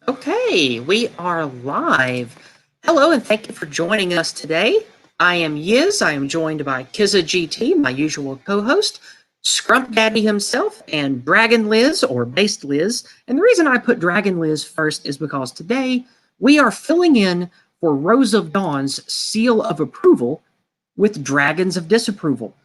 Okay, we are live. Hello, and thank you for joining us today. I am Yizz. I am joined by Kizza-GT, my usual co-host, Scrump Daddy himself, and Dragon Liz, or Based Liz. And the reason I put Dragon Liz first is because today we are filling in for Rose of Dawn's seal of approval with Dragons of Disapproval.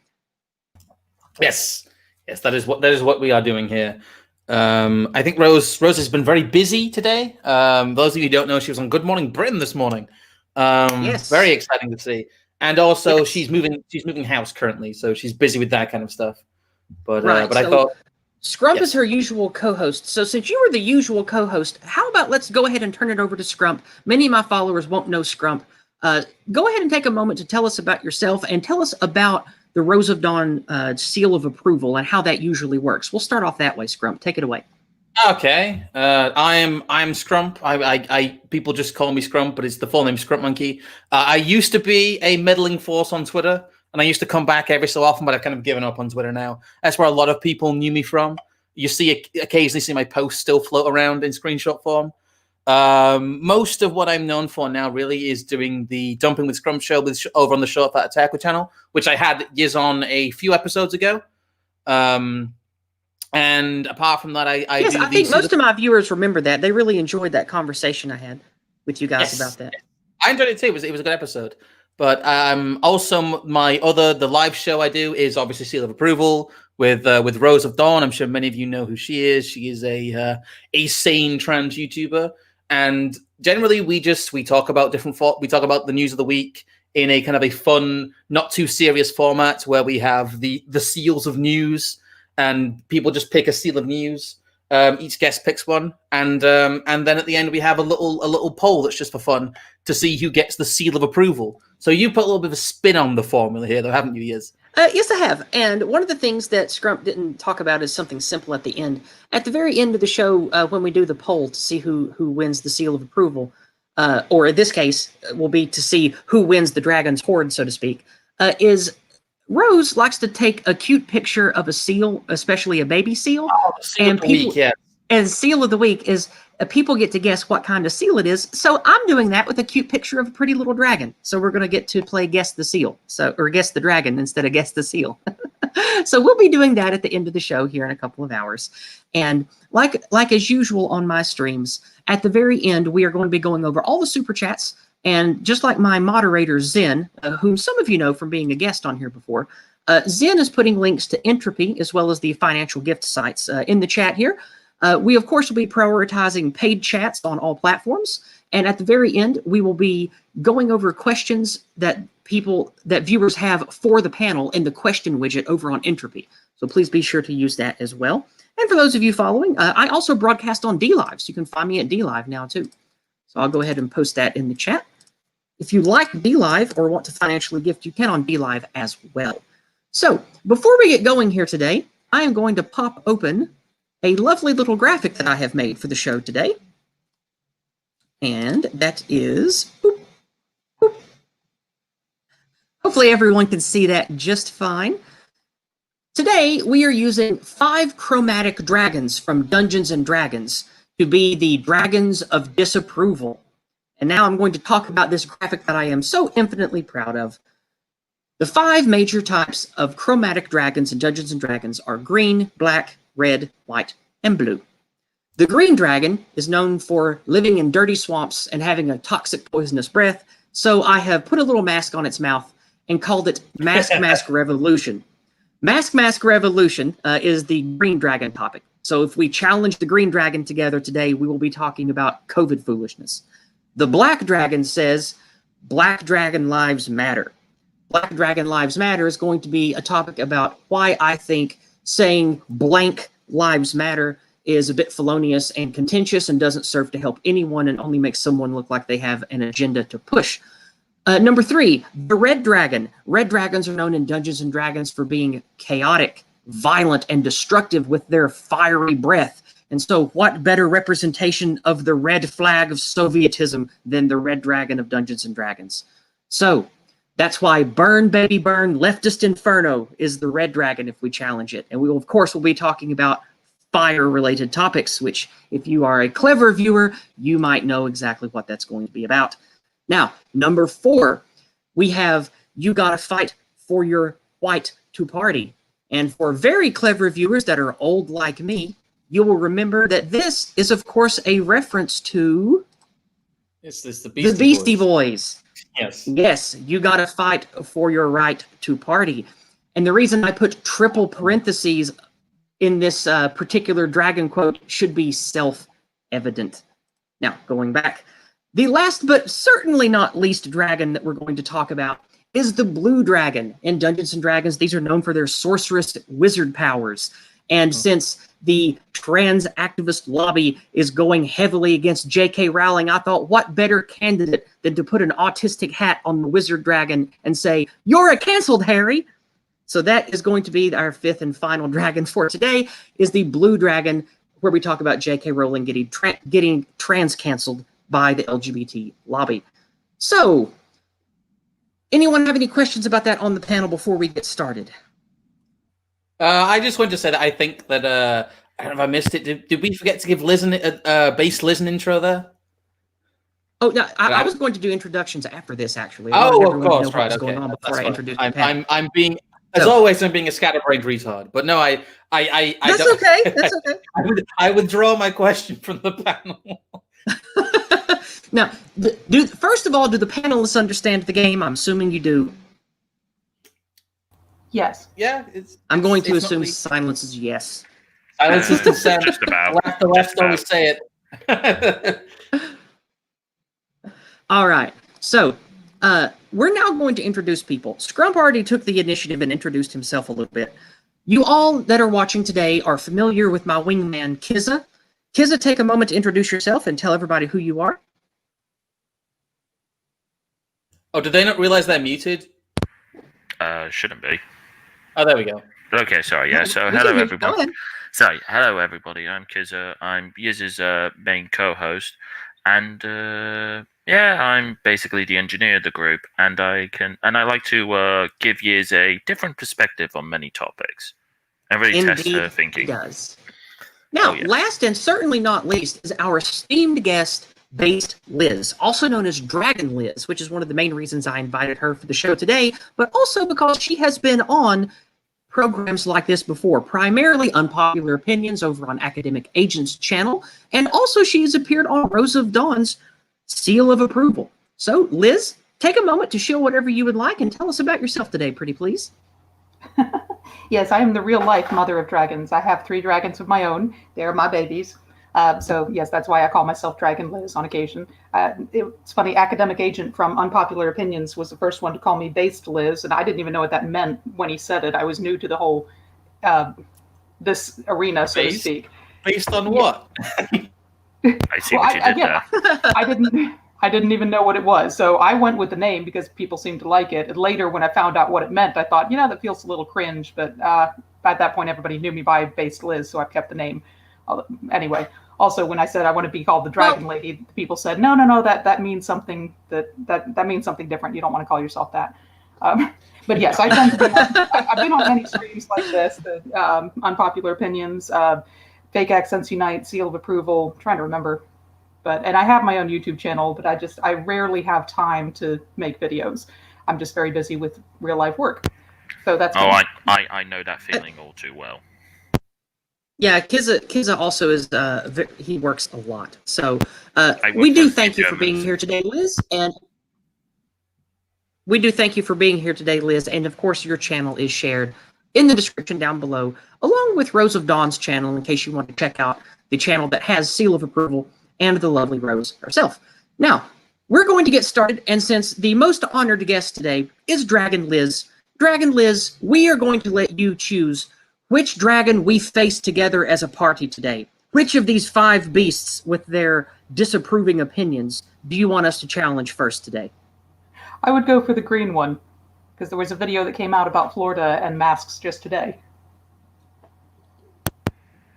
Yes, that is what we are doing here. I think Rose has been very busy today. Those of you who don't know, she was on Good Morning Britain this morning. Yes. Very exciting to see. And also, Yes. she's moving house currently, so she's busy with that kind of stuff. But Right, I thought Scrump is her usual co-host. So since you were the usual co-host, how about let's go ahead and turn it over to Scrump. Many of my followers won't know Scrump. Go ahead and take a moment to tell us about yourself and tell us about the Rose of Dawn seal of approval and how that usually works. We'll start off that way, Scrump. Take it away. Okay, I'm Scrump. I people just call me Scrump, but it's the full name Scrump Monkey. I used to be a meddling force on Twitter, and I used to come back every so often, but I've kind of given up on Twitter now. That's where a lot of people knew me from. You occasionally see my posts still float around in screenshot form. Most of what I'm known for now really is doing the Dumping with Scrump show over on the Short Fat Attacker channel, which I had Yizz on a few episodes ago. And apart from that, I think most of my viewers remember that. They really enjoyed that conversation I had with you guys about that. I enjoyed it too. It was a good episode. But also the live show I do is obviously Seal of Approval with Rose of Dawn. I'm sure many of you know who she is. She is a sane trans YouTuber, and generally we talk about we talk about the news of the week in a kind of a fun, not too serious format where we have the seals of news. And people just pick a seal of news. Each guest picks one, and then at the end we have a little poll that's just for fun to see who gets the seal of approval. So you put a little bit of a spin on the formula here, though, haven't you, Yizz? Yes, I have. And one of the things that Scrump didn't talk about is something simple at the end. At the very end of the show, when we do the poll to see who wins the seal of approval, or in this case, will be to see who wins the dragon's hoard, so to speak, is Rose likes to take a cute picture of a seal, especially a baby seal. Oh, seal and of the week, yeah. And seal of the week is people get to guess what kind of seal it is. So I'm doing that with a cute picture of a pretty little dragon. So we're going to get to play Guess the Seal, or Guess the Dragon instead of Guess the Seal. So we'll be doing that at the end of the show here in a couple of hours. And like as usual on my streams, at the very end, we are going to be going over all the super chats. And just like my moderator, Zen, whom some of you know from being a guest on here before, Zen is putting links to Entropy as well as the financial gift sites in the chat here. We, of course, will be prioritizing paid chats on all platforms. And at the very end, we will be going over questions that viewers have for the panel in the question widget over on Entropy. So please be sure to use that as well. And for those of you following, I also broadcast on DLive. So you can find me at DLive now, too. So I'll go ahead and post that in the chat. If you like DLive or want to financially gift, you can on DLive as well. So before we get going here today, I am going to pop open a lovely little graphic that I have made for the show today. And that is, boop, boop. Hopefully everyone can see that just fine. Today, we are using 5 chromatic dragons from Dungeons & Dragons to be the Dragons of Disapproval. And now I'm going to talk about this graphic that I am so infinitely proud of. The 5 major types of chromatic dragons in Dungeons & Dragons are green, black, red, white, and blue. The green dragon is known for living in dirty swamps and having a toxic poisonous breath, so I have put a little mask on its mouth and called it Mask Revolution. Mask Revolution is the green dragon topic. So if we challenge the green dragon together today, we will be talking about COVID foolishness. The black dragon says, Black Dragon Lives Matter. Black Dragon Lives Matter is going to be a topic about why I think saying blank lives matter is a bit felonious and contentious and doesn't serve to help anyone and only makes someone look like they have an agenda to push. Number 3, the red dragon. Red dragons are known in Dungeons & Dragons for being chaotic, violent, and destructive with their fiery breath. And so what better representation of the red flag of Sovietism than the red dragon of Dungeons & Dragons? So that's why Burn, Baby Burn, Leftist Inferno is the red dragon if we challenge it. And we will, of course, be talking about fire-related topics, which if you are a clever viewer, you might know exactly what that's going to be about. Now, number 4, we have You Gotta Fight for Your White to Party. And for very clever viewers that are old like me, you will remember that this is, of course, a reference to the Beastie Boys. Yes. Yes, you gotta fight for your right to party. And the reason I put triple parentheses in this particular dragon quote should be self-evident. Now, going back, the last but certainly not least dragon that we're going to talk about is the blue dragon. In Dungeons & Dragons, these are known for their sorceress wizard powers. And since the trans activist lobby is going heavily against J.K. Rowling, I thought, what better candidate than to put an autistic hat on the wizard dragon and say, "You're a canceled, Harry." So that is going to be our 5th and final dragon for today, is the blue dragon, where we talk about J.K. Rowling getting trans canceled by the LGBT lobby. So, anyone have any questions about that on the panel before we get started? I just wanted to say that I think that I don't know if I missed it. Did we forget to give Liz base Liz an intro there? Oh no, I was going to do introductions after this. Actually, of course, right. Going on before I introduce the panel. I'm being, as always, I'm being a scatterbrained retard. But no, I That's don't, okay. That's okay. I withdraw my question from the panel. Now, first of all, do the panelists understand the game? I'm assuming you do. Yes. Yeah. I'm going to assume silence is yes. Silence is consent. Just about. The left always say it. All right. So, we're now going to introduce people. Scrump already took the initiative and introduced himself a little bit. You all that are watching today are familiar with my wingman, Kizza. Kizza, take a moment to introduce yourself and tell everybody who you are. Oh, did they not realize they're muted? Shouldn't be. Oh, there we go. Okay, sorry. Yeah. So hello everybody. Sorry, hello everybody. I'm Kizza. I'm Yizz's main co-host, and yeah, I'm basically the engineer of the group, and I like to give Yizz a different perspective on many topics, and really test her thinking. Indeed, does. Now, last and certainly not least is our esteemed guest, Based Liz, also known as Dragon Liz, which is one of the main reasons I invited her for the show today, but also because she has been on programs like this before, primarily Unpopular Opinions over on Academic Agent's channel, and also she has appeared on Rose of Dawn's Seal of Approval. So, Liz, take a moment to show whatever you would like and tell us about yourself today, pretty please. Yes, I am the real-life mother of dragons. I have 3 dragons of my own. They're my babies. So, yes, that's why I call myself Dragon Liz on occasion. It's funny, Academic Agent from Unpopular Opinions was the first one to call me Based Liz, and I didn't even know what that meant when he said it. I was new to the whole, this arena, so to speak. Based on what? I see what you did there. I didn't even know what it was. So I went with the name because people seemed to like it. And later, when I found out what it meant, I thought, that feels a little cringe. But at that point, everybody knew me by Based Liz, so I've kept the name. Anyway, also when I said I want to be called the Dragon Lady, people said, no, that means something that means something different. You don't want to call yourself that. But yes, I've been on many streams like this, the Unpopular Opinions, Fake Accents Unite, Seal of Approval. Trying to remember. And I have my own YouTube channel, but I rarely have time to make videos. I'm just very busy with real life work. So that's. Oh, I know that feeling all too well. Yeah, Kizza also is. He works a lot. So we do thank you for being here today, Liz, and of course your channel is shared in the description down below, along with Rose of Dawn's channel, in case you want to check out the channel that has Seal of Approval and the lovely Rose herself. Now, we're going to get started, and since the most honored guest today is Dragon Liz, we are going to let you choose which dragon we face together as a party today. Which of these 5 beasts with their disapproving opinions do you want us to challenge first today? I would go for the green one, because there was a video that came out about Florida and masks just today.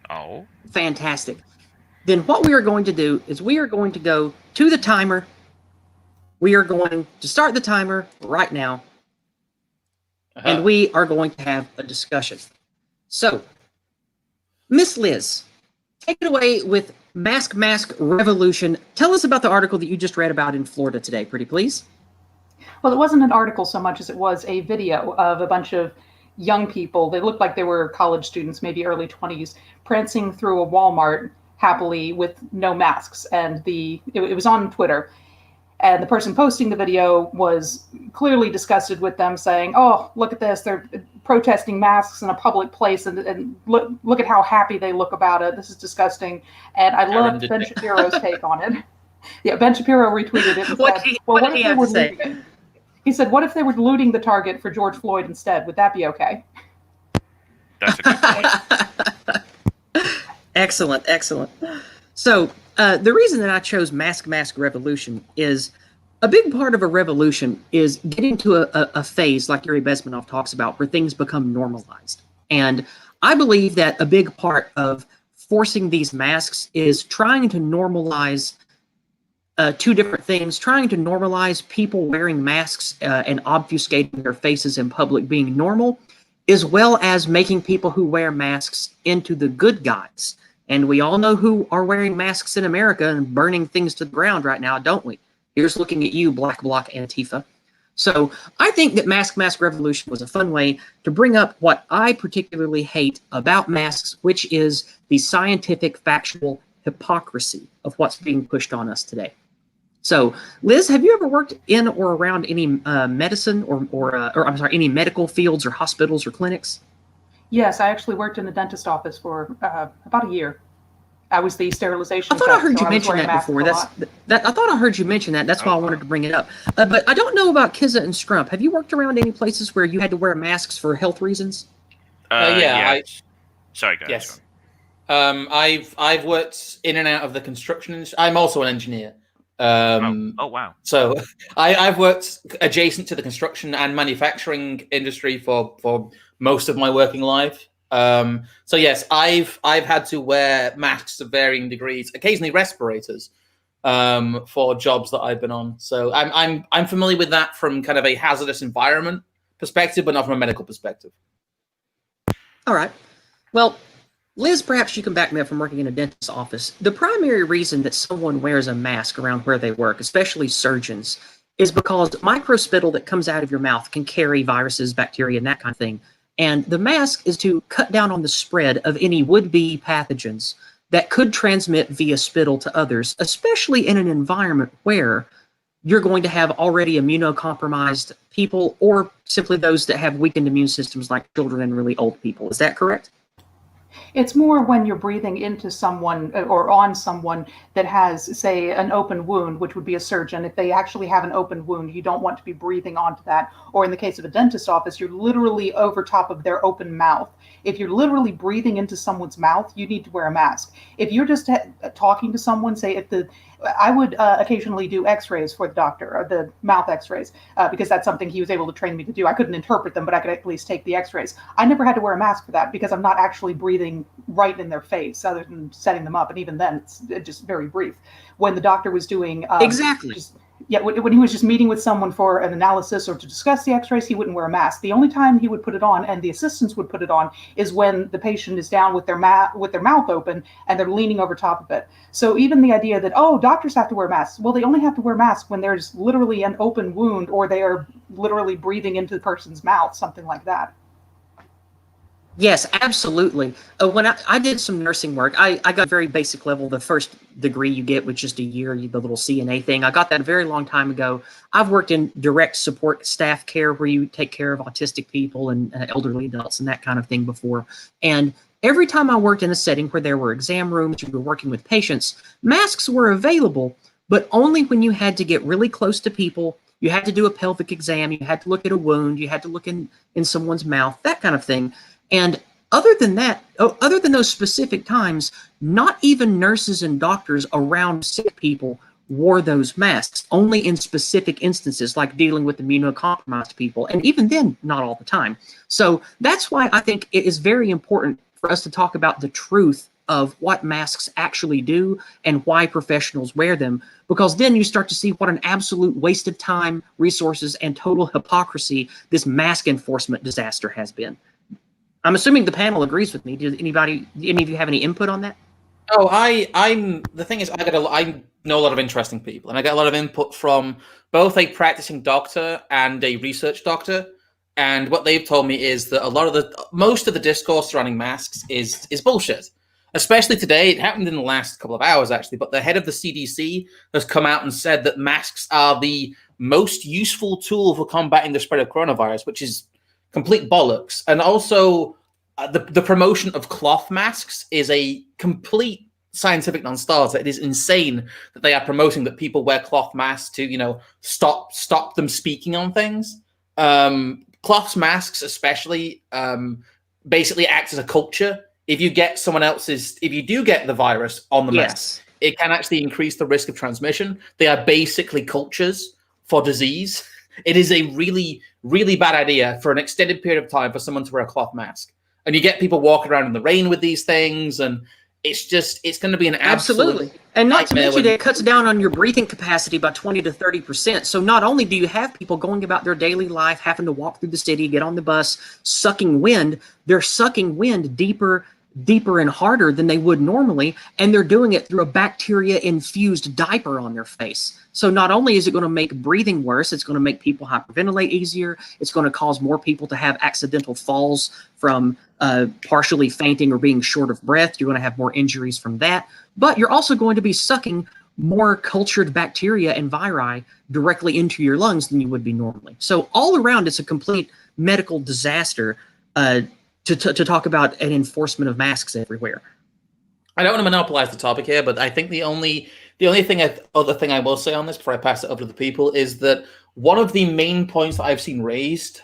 Oh. Fantastic. Then what we are going to do is we are going to go to the timer. We are going to start the timer right now. And we are going to have a discussion. So, Miss Liz, take it away with Mask Revolution. Tell us about the article that you just read about in Florida today, pretty please. Well, it wasn't an article so much as it was a video of a bunch of young people. They looked like they were college students, maybe early 20s, prancing through a Walmart happily with no masks. And it was on Twitter. And the person posting the video was clearly disgusted with them, saying, "Oh, look at this. They're protesting masks in a public place, and look at how happy they look about it. This is disgusting." And I loved Ben Shapiro's take on it. Yeah, Ben Shapiro retweeted it and said, "Well, what did he have to say?" He said, "What if they were looting the Target for George Floyd instead? Would that be okay?" That's a good point. Excellent. So the reason that I chose Mask Revolution is a big part of a revolution is getting to a phase like Yuri Bezmenov talks about where things become normalized. And I believe that a big part of forcing these masks is trying to normalize two different things, trying to normalize people wearing masks and obfuscating their faces in public being normal, as well as making people who wear masks into the good guys. And we all know who are wearing masks in America and burning things to the ground right now, don't we? Here's looking at you, Black Bloc Antifa. So I think that Mask Revolution was a fun way to bring up what I particularly hate about masks, which is the scientific, factual hypocrisy of what's being pushed on us today. So, Liz, have you ever worked in or around any medicine or any medical fields or hospitals or clinics? Yes, I actually worked in the dentist office for about a year. I was the sterilization. I thought I heard you mention that before. I thought I heard you mention that. That's why I wanted to bring it up. But I don't know about Kizza and Scrump. Have you worked around any places where you had to wear masks for health reasons? Yeah. Sorry, guys. Yes. I've worked in and out of the construction industry. I'm also an engineer. Oh wow! So I've worked adjacent to the construction and manufacturing industry for most of my working life. So yes, I've had to wear masks of varying degrees, occasionally respirators, for jobs that I've been on. So I'm familiar with that from kind of a hazardous environment perspective, but not from a medical perspective. All right. Well, Liz, perhaps you can back me up from working in a dentist's office. The primary reason that someone wears a mask around where they work, especially surgeons, is because microspittle that comes out of your mouth can carry viruses, bacteria, and that kind of thing. And the mask is to cut down on the spread of any would-be pathogens that could transmit via spittle to others, especially in an environment where you're going to have already immunocompromised people or simply those that have weakened immune systems like children and really old people. Is that correct? It's more when you're breathing into someone or on someone that has, say, an open wound, which would be a surgeon. If they actually have an open wound, you don't want to be breathing onto that. Or in the case of a dentist office, you're literally over top of their open mouth. If you're literally breathing into someone's mouth, you need to wear a mask. If you're just talking to someone, say, I would occasionally do x-rays for the doctor, or the mouth x-rays, because that's something he was able to train me to do. I couldn't interpret them, but I could at least take the x-rays. I never had to wear a mask for that because I'm not actually breathing right in their face other than setting them up. And even then, it's just very brief. When the doctor was doing... Exactly. When he was just meeting with someone for an analysis or to discuss the x-rays, he wouldn't wear a mask. The only time he would put it on, and the assistants would put it on, is when the patient is down with their mouth open and they're leaning over top of it. So even the idea that, doctors have to wear masks. Well, they only have to wear masks when there's literally an open wound or they are literally breathing into the person's mouth, something like that. Yes, absolutely. When I did some nursing work, I got very basic level. The first degree you get with just a year, the little CNA thing. I got that a very long time ago. I've worked in direct support staff care where you take care of autistic people and elderly adults and that kind of thing before. And every time I worked in a setting where there were exam rooms, you were working with patients, masks were available, but only when you had to get really close to people. You had to do a pelvic exam. You had to look at a wound. You had to look in someone's mouth, that kind of thing. And other than that, other than those specific times, not even nurses and doctors around sick people wore those masks, only in specific instances like dealing with immunocompromised people. And even then, not all the time. So that's why I think it is very important for us to talk about the truth of what masks actually do and why professionals wear them, because then you start to see what an absolute waste of time, resources, and total hypocrisy this mask enforcement disaster has been. I'm assuming the panel agrees with me. Does any of you have any input on that? Oh, I'm the thing is, I know a lot of interesting people, and I get a lot of input from both a practicing doctor and a research doctor. And what they've told me is that most of the discourse surrounding masks is bullshit. Especially today, it happened in the last couple of hours actually. But the head of the CDC has come out and said that masks are the most useful tool for combating the spread of coronavirus, which is complete bollocks. And also, the promotion of cloth masks is a complete scientific non-starter. It is insane that they are promoting that people wear cloth masks to, stop them speaking on things. Cloth masks, especially, basically act as a culture. If you get if you do get the virus on the mask, it can actually increase the risk of transmission. They are basically cultures for disease. It is a really, really bad idea for an extended period of time for someone to wear a cloth mask. And you get people walking around in the rain with these things, and it's going to be an absolutely. And not to mention, it cuts down on your breathing capacity by 20 to 30%. So not only do you have people going about their daily life, having to walk through the city, get on the bus, sucking wind, they're sucking wind deeper and harder than they would normally, and they're doing it through a bacteria-infused diaper on their face. So not only is it going to make breathing worse, it's going to make people hyperventilate easier. It's going to cause more people to have accidental falls from partially fainting or being short of breath. You're going to have more injuries from that. But you're also going to be sucking more cultured bacteria and viri directly into your lungs than you would be normally. So all around, it's a complete medical disaster to talk about an enforcement of masks everywhere. I don't want to monopolize the topic here, but I think the other thing I will say on this before I pass it over to the people is that one of the main points that I've seen raised,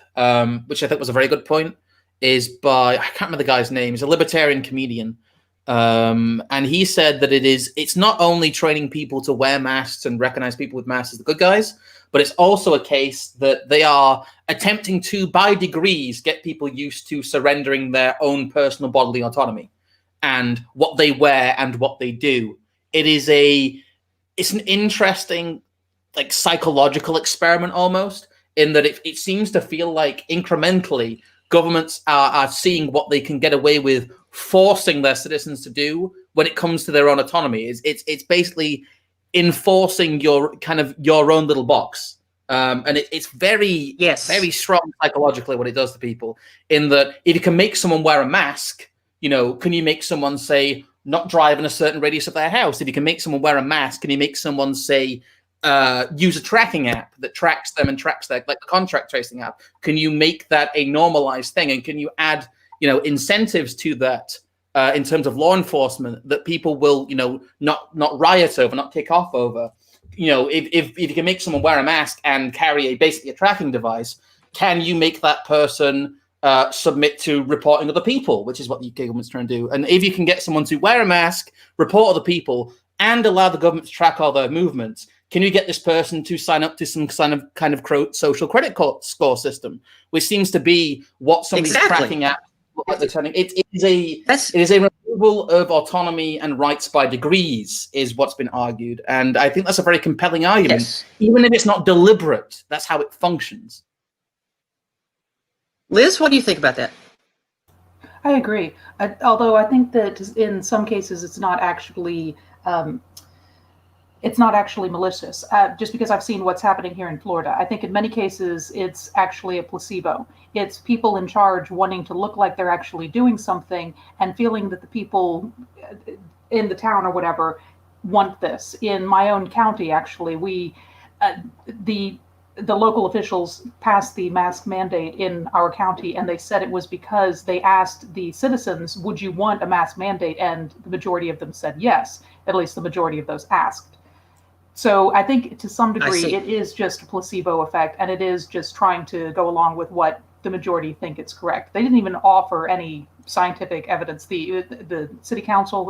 which I think was a very good point, is by, I can't remember the guy's name, he's a libertarian comedian. And he said that it's not only training people to wear masks and recognize people with masks as the good guys, but it's also a case that they are attempting to, by degrees, get people used to surrendering their own personal bodily autonomy and what they wear and what they do. It's an interesting, like, psychological experiment almost, in that it seems to feel like incrementally governments are seeing what they can get away with forcing their citizens to do when it comes to their own autonomy. It's basically enforcing your own little box. And it's very strong psychologically what it does to people, in that if you can make someone wear a mask, can you make someone say not drive in a certain radius of their house? If you can make someone wear a mask, can you make someone say use a tracking app that tracks them and tracks their, like the contract tracing app? Can you make that a normalized thing? And can you add, incentives to that in terms of law enforcement that people will, not riot over, not kick off over? If you can make someone wear a mask and carry basically a tracking device, can you make that person submit to reporting other people, which is what the UK government's trying to do? And if you can get someone to wear a mask, report other people, and allow the government to track all their movements, can you get this person to sign up to some kind of social credit score system, which seems to be what some of these tracking apps are turning? It is a removal of autonomy and rights by degrees, is what's been argued, and I think that's a very compelling argument, even if it's not deliberate. That's how it functions. Liz, what do you think about that? I agree. Although I think that in some cases it's not actually malicious. Just because I've seen what's happening here in Florida, I think in many cases it's actually a placebo. It's people in charge wanting to look like they're actually doing something and feeling that the people in the town or whatever want this. In my own county, actually, the local officials passed the mask mandate in our county, and they said it was because they asked the citizens, would you want a mask mandate? And the majority of them said yes, at least the majority of those asked. So I think to some degree it is just a placebo effect, and it is just trying to go along with what the majority think it's correct. They didn't even offer any scientific evidence. The city council,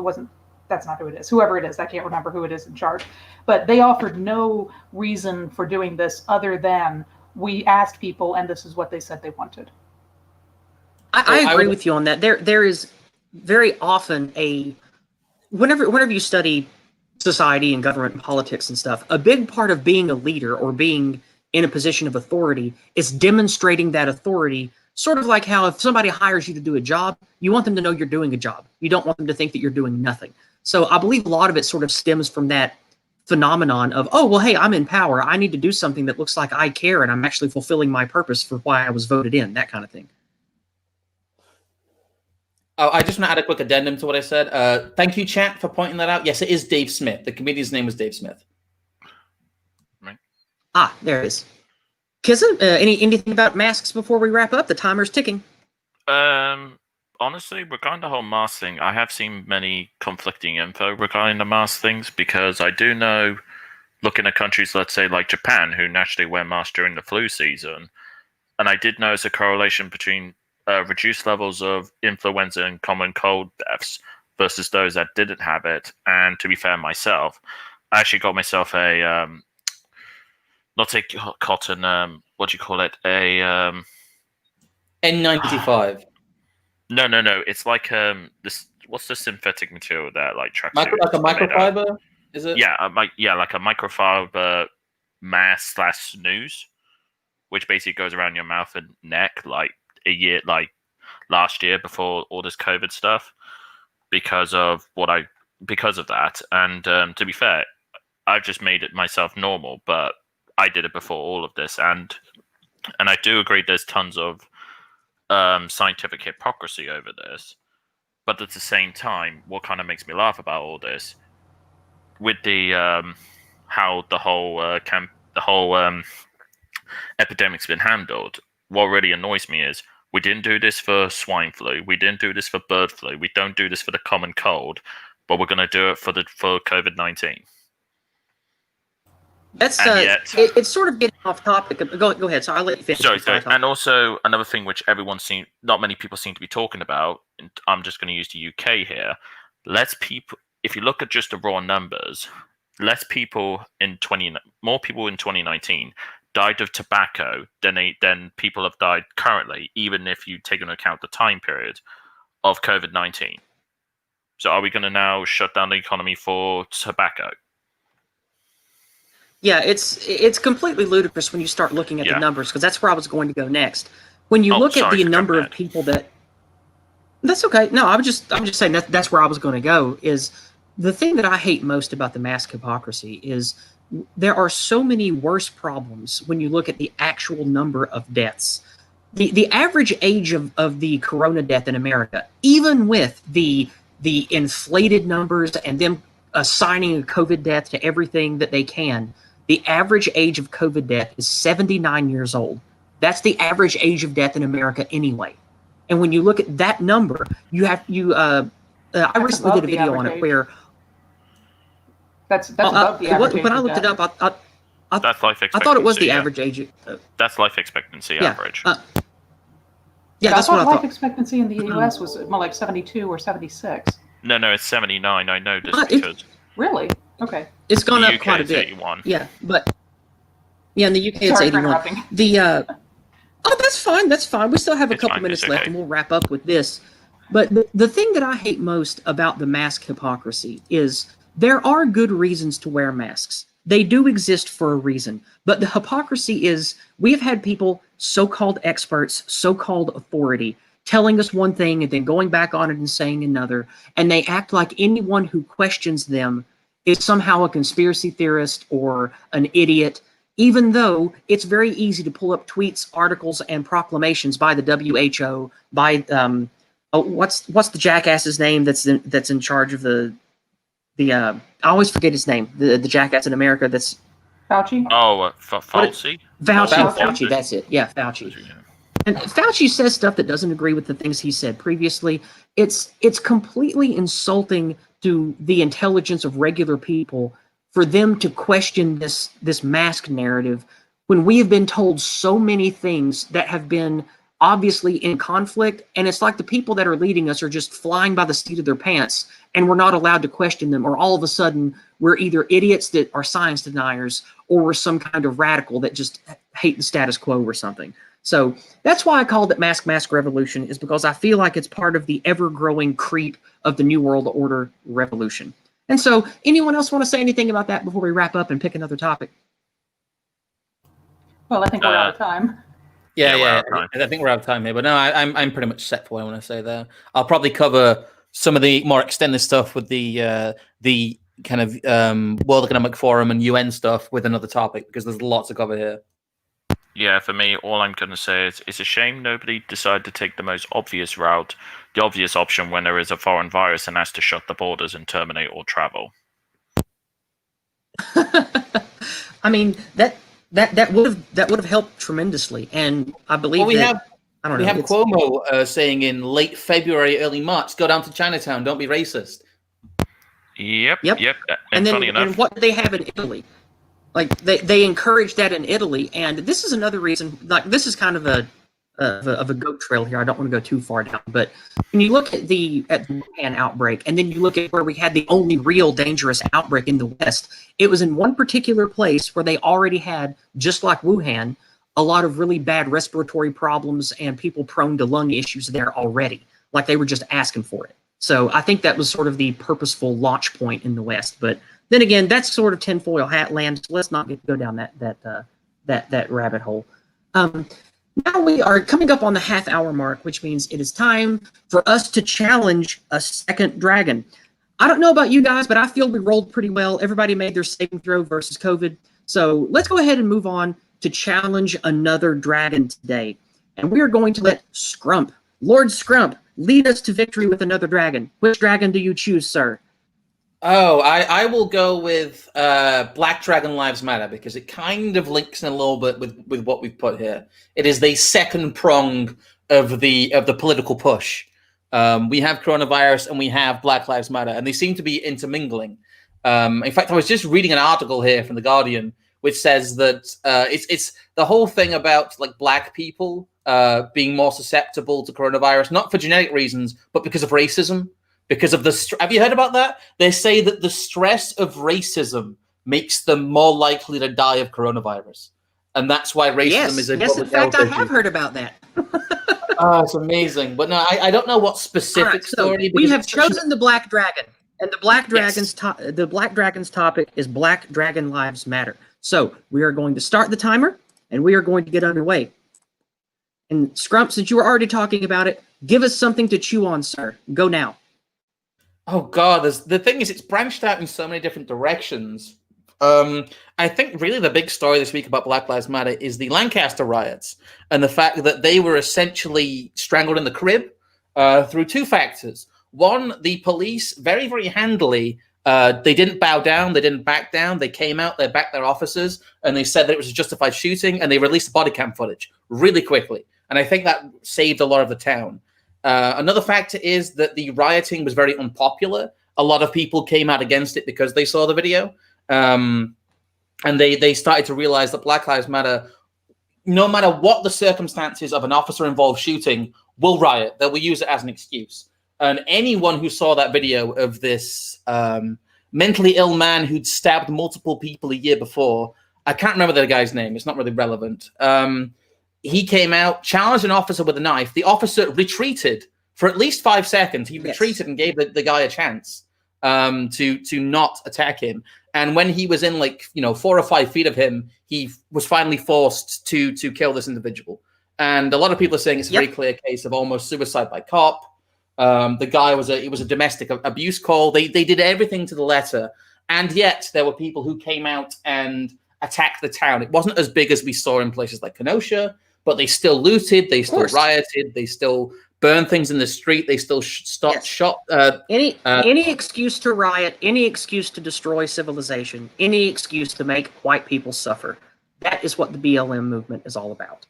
that's not who it is. Whoever it is, I can't remember who it is in charge. But they offered no reason for doing this other than we asked people and this is what they said they wanted. I agree with you on that. There is very often whenever you study society and government and politics and stuff, a big part of being a leader or being in a position of authority is demonstrating that authority Sort of like how if somebody hires you to do a job, you want them to know you're doing a job. You don't want them to think that you're doing nothing. So I believe a lot of it sort of stems from that phenomenon of, oh, well, hey, I'm in power. I need to do something that looks like I care and I'm actually fulfilling my purpose for why I was voted in, that kind of thing. Oh, I just want to add a quick addendum to what I said. Thank you, chat, for pointing that out. Yes, it is Dave Smith. The comedian's name was Dave Smith. Right. Ah, there it is. Kizza, anything about masks before we wrap up? The timer's ticking. Honestly, regarding the whole mask thing, I have seen many conflicting info regarding the mask things, because I do know, looking at countries, let's say like Japan, who naturally wear masks during the flu season, and I did notice a correlation between reduced levels of influenza and common cold deaths versus those that didn't have it. And to be fair, myself, I actually got myself a not a cotton, what do you call it? A N95. No. It's like this. What's the synthetic material that like tracksuit? Like a microfiber, is it? Yeah, like a microfiber mask / snooze, which basically goes around your mouth and neck like last year before all this COVID stuff, because of that. And to be fair, I've just made it myself normal, but I did it before all of this, and I do agree there's tons of scientific hypocrisy over this. But at the same time, what kind of makes me laugh about all this, with the how the whole epidemic's been handled, what really annoys me is we didn't do this for swine flu, we didn't do this for bird flu, we don't do this for the common cold, but we're going to do it for COVID-19. That's it's sort of getting off topic. Go ahead. So I'll let you finish. Sorry. And also another thing which not many people seem to be talking about, and I'm just going to use the UK here. If you look at just the raw numbers, more people in 2019 died of tobacco than people have died currently, even if you take into account the time period of COVID-19. So are we going to now shut down the economy for tobacco? Yeah, it's completely ludicrous when you start looking at the numbers, because that's where I was going to go next. When you look at the number of people that's okay. No, I'm just saying that's where I was going to go. Is the thing that I hate most about the mask hypocrisy is there are so many worse problems when you look at the actual number of deaths. The average age of the corona death in America, even with the inflated numbers and them assigning a COVID death to everything that they can, the average age of COVID death is 79 years old. That's the average age of death in America anyway. And when you look at that number, I recently did a video on it where that's above the average age. When I looked it up, that's life expectancy. I thought it was the average age. That's life expectancy average. That's what I thought. Life expectancy in the U.S. was more like 72 or 76. No, it's 79. I know this because... Really? Okay. It's gone up quite a bit. 81. Yeah, but in the UK it's 81. That's fine. We still have a couple minutes left, and we'll wrap up with this. But the thing that I hate most about the mask hypocrisy is there are good reasons to wear masks. They do exist for a reason. But the hypocrisy is we have had people, so-called experts, so-called authority, telling us one thing and then going back on it and saying another, and they act like anyone who questions them is somehow a conspiracy theorist or an idiot, even though it's very easy to pull up tweets, articles, and proclamations by the WHO, by what's the jackass's name that's in charge of the I always forget his name, the jackass in America that's Fauci. Oh, Fauci. Fauci. That's it. Yeah, Fauci. And Fauci says stuff that doesn't agree with the things he said previously. It's completely insulting to the intelligence of regular people for them to question this mask narrative when we have been told so many things that have been obviously in conflict, and it's like the people that are leading us are just flying by the seat of their pants, and we're not allowed to question them, or all of a sudden we're either idiots that are science deniers, or we're some kind of radical that just hate the status quo or something. So that's why I called it Mask Revolution, is because I feel like it's part of the ever-growing creep of the New World Order revolution. And so, anyone else want to say anything about that before we wrap up and pick another topic? Well, I think we're out of time. Yeah. I think we're out of time here, but no, I'm pretty much set for what I want to say there. I'll probably cover some of the more extended stuff with the kind of World Economic Forum and UN stuff with another topic, because there's lots to cover here. Yeah, for me, all I'm going to say is it's a shame nobody decided to take the most obvious route, the obvious option when there is a foreign virus and has to shut the borders and terminate all travel. I mean, that would have helped tremendously, and I believe we have Cuomo saying in late February, early March, go down to Chinatown, don't be racist. Yep. And funny enough, and what do they have in Italy? Like they encourage that in Italy, and this is another reason. Like, this is kind of a goat trail here. I don't want to go too far down, but when you look at the Wuhan outbreak, and then you look at where we had the only real dangerous outbreak in the West, it was in one particular place where they already had, just like Wuhan, a lot of really bad respiratory problems and people prone to lung issues there already. Like, they were just asking for it. So I think that was sort of the purposeful launch point in the West, but. Then again, that's sort of tinfoil hat land. So let's not go down that rabbit hole. Now we are coming up on the half-hour mark, which means it is time for us to challenge a second dragon. I don't know about you guys, but I feel we rolled pretty well. Everybody made their saving throw versus COVID. So let's go ahead and move on to challenge another dragon today. And we are going to let Scrump, Lord Scrump, lead us to victory with another dragon. Which dragon do you choose, sir? Oh, I will go with Black Dragon Lives Matter, because it kind of links in a little bit with what we've put here. It is the second prong of the political push. We have coronavirus and we have Black Lives Matter, and they seem to be intermingling. In fact, I was just reading an article here from The Guardian, which says that it's the whole thing about like black people being more susceptible to coronavirus, not for genetic reasons, but because of racism. Because of have you heard about that? They say that the stress of racism makes them more likely to die of coronavirus, and that's why racism is a yes. In fact, I have heard about that. Oh, it's amazing. But no, I don't know what specific story. We have chosen the Black Dragon, and the Black Dragon's the Black Dragon's topic is Black Dragon Lives Matter. So we are going to start the timer, and we are going to get underway. And Scrump, since you were already talking about it, give us something to chew on, sir. Go now. Oh God, the thing is, it's branched out in so many different directions. I think really the big story this week about Black Lives Matter is the Lancaster riots and the fact that they were essentially strangled in the crib through two factors. One, the police very, very handily, they didn't bow down, they didn't back down, they came out, they backed their officers, and they said that it was a justified shooting, and they released body cam footage really quickly. And I think that saved a lot of the town. Another factor is that the rioting was very unpopular. A lot of people came out against it because they saw the video. And they started to realize that Black Lives Matter, no matter what the circumstances of an officer-involved shooting, will riot. They will use it as an excuse. And anyone who saw that video of this mentally ill man who'd stabbed multiple people a year before, I can't remember the guy's name. It's not really relevant. He came out, challenged an officer with a knife. The officer retreated for at least 5 seconds. He retreated and gave the guy a chance to not attack him. And when he was in 4 or 5 feet of him, he was finally forced to kill this individual. And a lot of people are saying it's a very clear case of almost suicide by cop. The guy was a domestic abuse call. They did everything to the letter. And yet there were people who came out and attacked the town. It wasn't as big as we saw in places like Kenosha, but they still looted, they still rioted, they still burned things in the street, they still shot. Any excuse to riot, any excuse to destroy civilization, any excuse to make white people suffer. That is what the BLM movement is all about.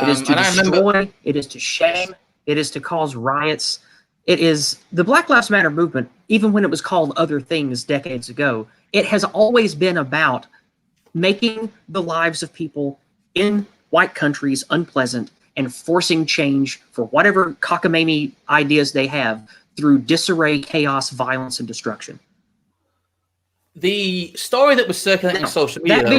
It is to destroy, it is to shame, it is to cause riots. It is the Black Lives Matter movement, even when it was called other things decades ago, it has always been about making the lives of people in white countries unpleasant and forcing change for whatever cockamamie ideas they have through disarray, chaos, violence, and destruction. The story that was circulating on social media. I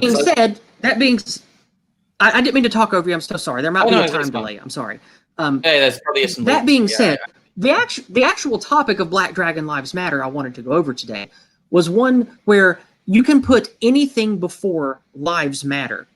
didn't mean to talk over you. I'm so sorry. There might be a time delay. I'm sorry. There's probably some. That being said, the actual topic of Black Dragon Lives Matter I wanted to go over today was one where you can put anything before lives matter,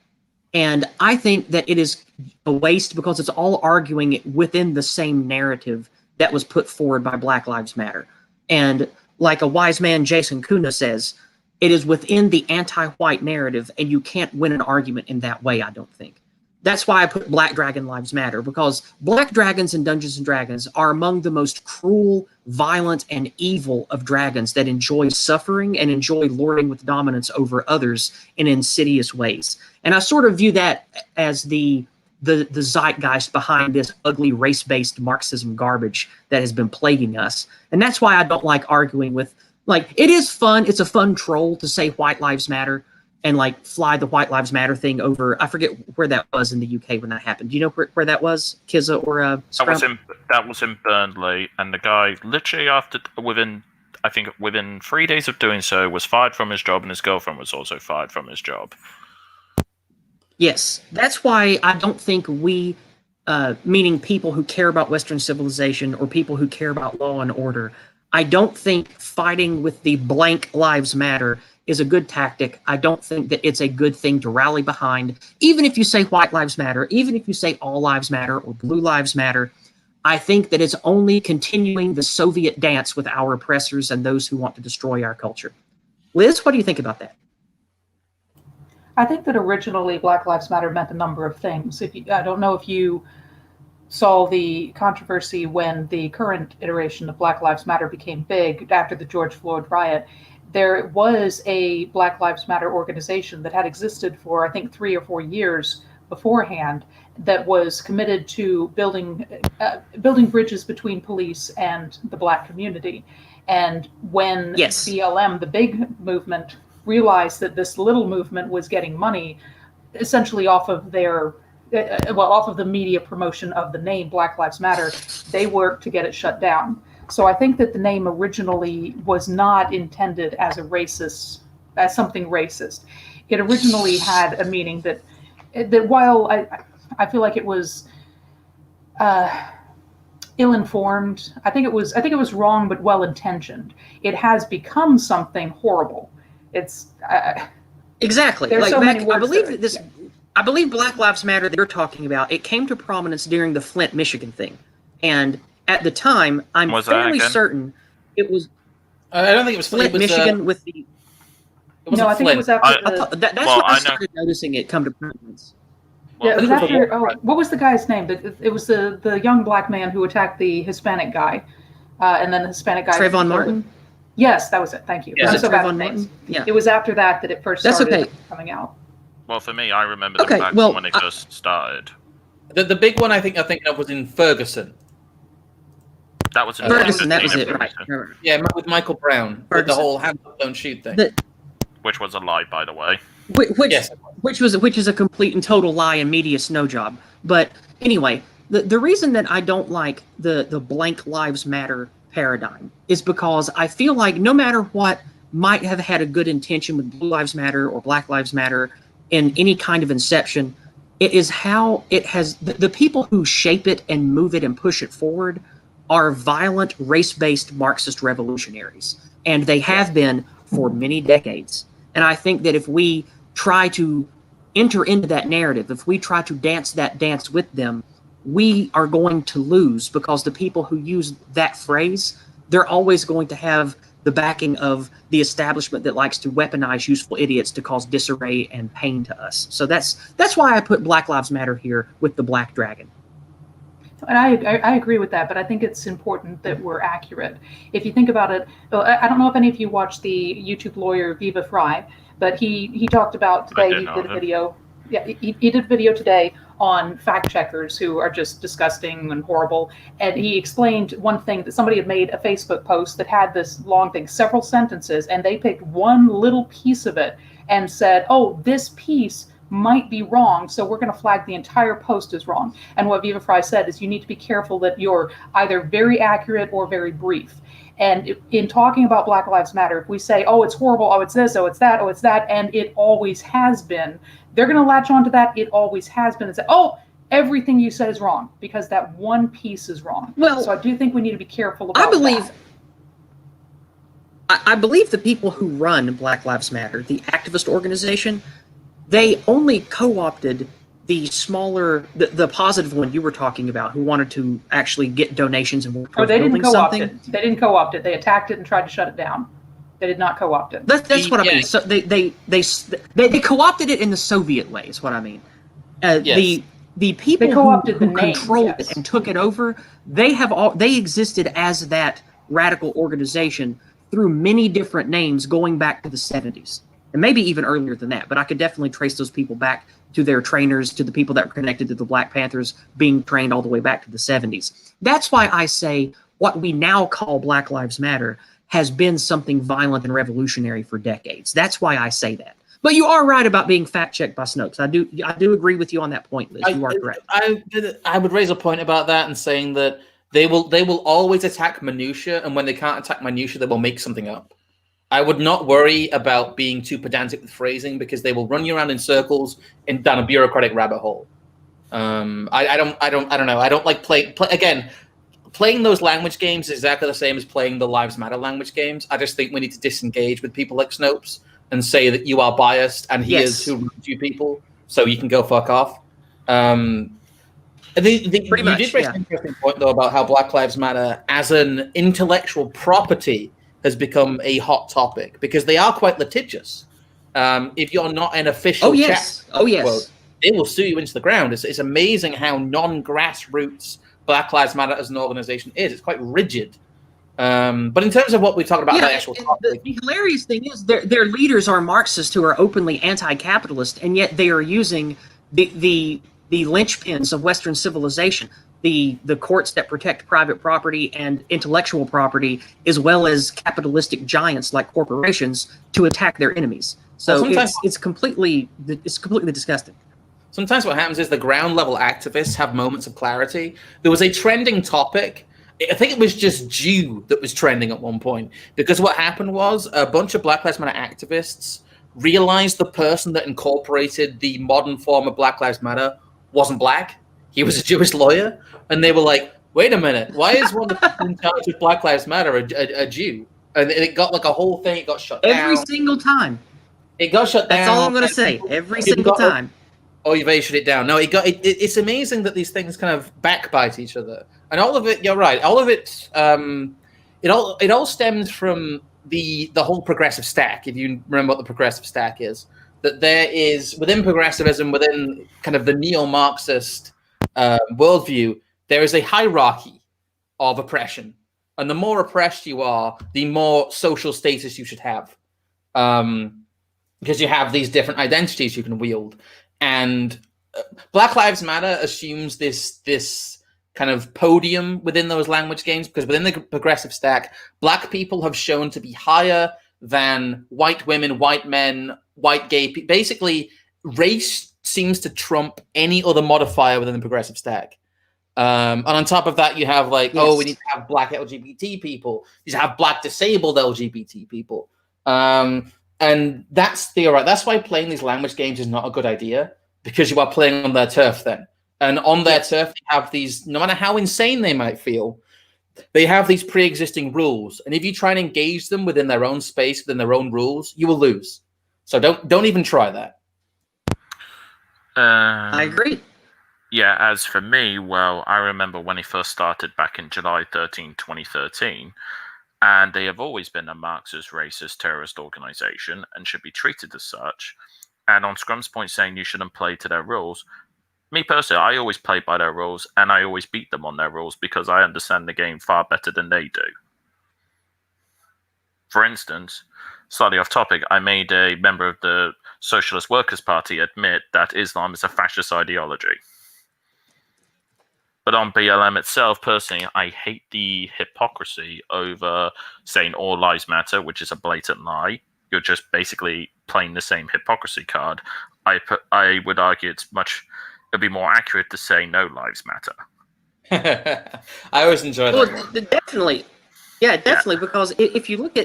And I think that it is a waste because it's all arguing within the same narrative that was put forward by Black Lives Matter. And like a wise man, Jason Kuna, says, it is within the anti-white narrative, and you can't win an argument in that way, I don't think. That's why I put Black Dragon Lives Matter, because Black Dragons in Dungeons & Dragons are among the most cruel, violent, and evil of dragons that enjoy suffering and enjoy lording with dominance over others in insidious ways. And I sort of view that as the zeitgeist behind this ugly race-based Marxism garbage that has been plaguing us. And that's why I don't like arguing with, like, it is fun. It's a fun troll to say White Lives Matter and like fly the White Lives Matter thing over. I forget where that was in the UK when that happened. Do you know where that was, Kizza or Scrump? That was in Burnley, and the guy literally within 3 days of doing so was fired from his job, and his girlfriend was also fired from his job. Yes, that's why I don't think we, meaning people who care about Western civilization or people who care about law and order, I don't think fighting with the blank lives matter is a good tactic. I don't think that it's a good thing to rally behind. Even if you say white lives matter, even if you say all lives matter or blue lives matter, I think that it's only continuing the Soviet dance with our oppressors and those who want to destroy our culture. Liz, what do you think about that? I think that originally Black Lives Matter meant a number of things. I don't know if you saw the controversy when the current iteration of Black Lives Matter became big after the George Floyd riot. There was a Black Lives Matter organization that had existed for, I think, 3 or 4 years beforehand that was committed to building bridges between police and the Black community. And when BLM, the big movement, realized that this little movement was getting money essentially off of their off of the media promotion of the name Black Lives Matter, they worked to get it shut down. So I think that the name originally was not intended as something racist. It originally had a meaning that while I feel like it was ill-informed, I think it was wrong but well-intentioned. It has become something horrible. It's exactly. There's like so back, many words I believe Black Lives Matter that you're talking about, it came to prominence during the Flint, Michigan thing. And at the time, I'm fairly certain it was. I don't think it was Flint, Michigan, with the. No, I think it was after. That's when I started noticing it come to prominence. Yeah, it was after. What was the guy's name? It was the young black man who attacked the Hispanic guy, and then the Hispanic guy. Trayvon Martin. Yes, that was it. Thank you. Yeah, I'm so bad at names. Yeah. It was after that it first started coming out. Well, for me, I remember them back when it first started. The big one I think of was in Ferguson. That was in Ferguson. That was it, right? Yeah, with Michael Brown, with the whole hands up, don't shoot thing. Which was a lie, by the way. Which is a complete and total lie and media snow job. But anyway, the reason that I don't like the blank lives matter paradigm is because I feel like no matter what might have had a good intention with Blue Lives Matter or Black Lives Matter in any kind of inception, it is how it has the people who shape it and move it and push it forward are violent race-based Marxist revolutionaries, and they have been for many decades. And I think that if we try to enter into that narrative, if we try to dance that dance with them, we are going to lose, because the people who use that phrase, they're always going to have the backing of the establishment that likes to weaponize useful idiots to cause disarray and pain to us. So that's why I put Black Lives Matter here with the Black Dragon. And I agree with that, but I think it's important that we're accurate. If you think about it, I don't know if any of you watched the YouTube lawyer Viva Fry, but he talked about today, he did a video. Yeah, he did a video today on fact checkers who are just disgusting and horrible. And he explained one thing, that somebody had made a Facebook post that had this long thing, several sentences, and they picked one little piece of it and said, oh, this piece might be wrong, so we're going to flag the entire post as wrong. And what Viva Fry said is you need to be careful that you're either very accurate or very brief. And in talking about Black Lives Matter, if we say, oh, it's horrible, oh, it's this, oh, it's that, oh, it's that, and it always has been, they're going to latch onto that, it always has been, and say, oh, everything you said is wrong, because that one piece is wrong. Well, so I do think we need to be careful about that. I believe the people who run Black Lives Matter, the activist organization, they only co-opted the smaller, the positive one you were talking about, who wanted to actually get donations and work Oh, towards they didn't building co-opt something. it. They didn't co-opt it. They attacked it and tried to shut it down. They did not co-opt it. That's what I mean. So they co-opted it in the Soviet way. Is what I mean. Yes. The people co-opted who the name, controlled yes. it and took it over, they existed as that radical organization through many different names going back to the 70s. And maybe even earlier than that, but I could definitely trace those people back to their trainers, to the people that were connected to the Black Panthers being trained all the way back to the 70s. That's why I say what we now call Black Lives Matter has been something violent and revolutionary for decades. That's why I say that. But you are right about being fact-checked by Snopes. I do agree with you on that point, Liz. You are correct. I would raise a point about that and saying that they will always attack minutia, and when they can't attack minutia, they will make something up. I would not worry about being too pedantic with phrasing, because they will run you around in circles and down a bureaucratic rabbit hole. I don't know. I don't like playing those language games is exactly the same as playing the Lives Matter language games. I just think we need to disengage with people like Snopes and say that you are biased and he is who runs you people, so you can go fuck off. You did raise an interesting point, though, about how Black Lives Matter as an intellectual property has become a hot topic, because they are quite litigious. If you're not an official quote, they will sue you into the ground. It's amazing how non-grassroots Black Lives Matter as an organization is. It's quite rigid. But in terms of what we're talking about, the actual topic, the hilarious thing is their leaders are Marxists who are openly anti-capitalist, and yet they are using the linchpins of Western civilization, the courts that protect private property and intellectual property, as well as capitalistic giants like corporations, to attack their enemies. So it's completely disgusting. Sometimes what happens is the ground level activists have moments of clarity. There was a trending topic. I think it was just Jew that was trending at one point, because what happened was a bunch of Black Lives Matter activists realized the person that incorporated the modern form of Black Lives Matter wasn't black. He was a Jewish lawyer. And they were like, wait a minute, why is one of the in charge of Black Lives Matter a Jew? And it got like a whole thing. It got shut down. Every single time. It got shut down. That's all I'm going to say. Every single time. They shut it down. No, it's amazing that these things kind of backbite each other. And all of it, you're right. All of it, it all stems from the whole progressive stack. If you remember what the progressive stack is, that there is within progressivism, within kind of the neo-Marxist worldview, there is a hierarchy of oppression, and the more oppressed you are, the more social status you should have, because you have these different identities you can wield. And Black Lives Matter assumes this kind of podium within those language games, because within the progressive stack, black people have shown to be higher than white women, white men, white gay people. Basically, race seems to trump any other modifier within the progressive stack. And on top of that, you have we need to have black LGBT people. You need to have black disabled LGBT people. And that's theorized. That's why playing these language games is not a good idea, because you are playing on their turf then. And on their turf, they have these, no matter how insane they might feel, they have these pre-existing rules. And if you try and engage them within their own space, within their own rules, you will lose. So don't even try that. I agree. Yeah, as for me, well, I remember when he first started back in July 13, 2013, and they have always been a Marxist, racist, terrorist organization and should be treated as such. And on Scrump's point saying you shouldn't play to their rules, me personally, I always play by their rules, and I always beat them on their rules because I understand the game far better than they do. For instance, slightly off topic, I made a member of the Socialist Workers' Party admit that Islam is a fascist ideology. But on BLM itself, personally, I hate the hypocrisy over saying all lives matter, which is a blatant lie. You're just basically playing the same hypocrisy card. I would argue it'd be more accurate to say no lives matter. I always enjoy that. Well, definitely. Yeah, definitely, because if you look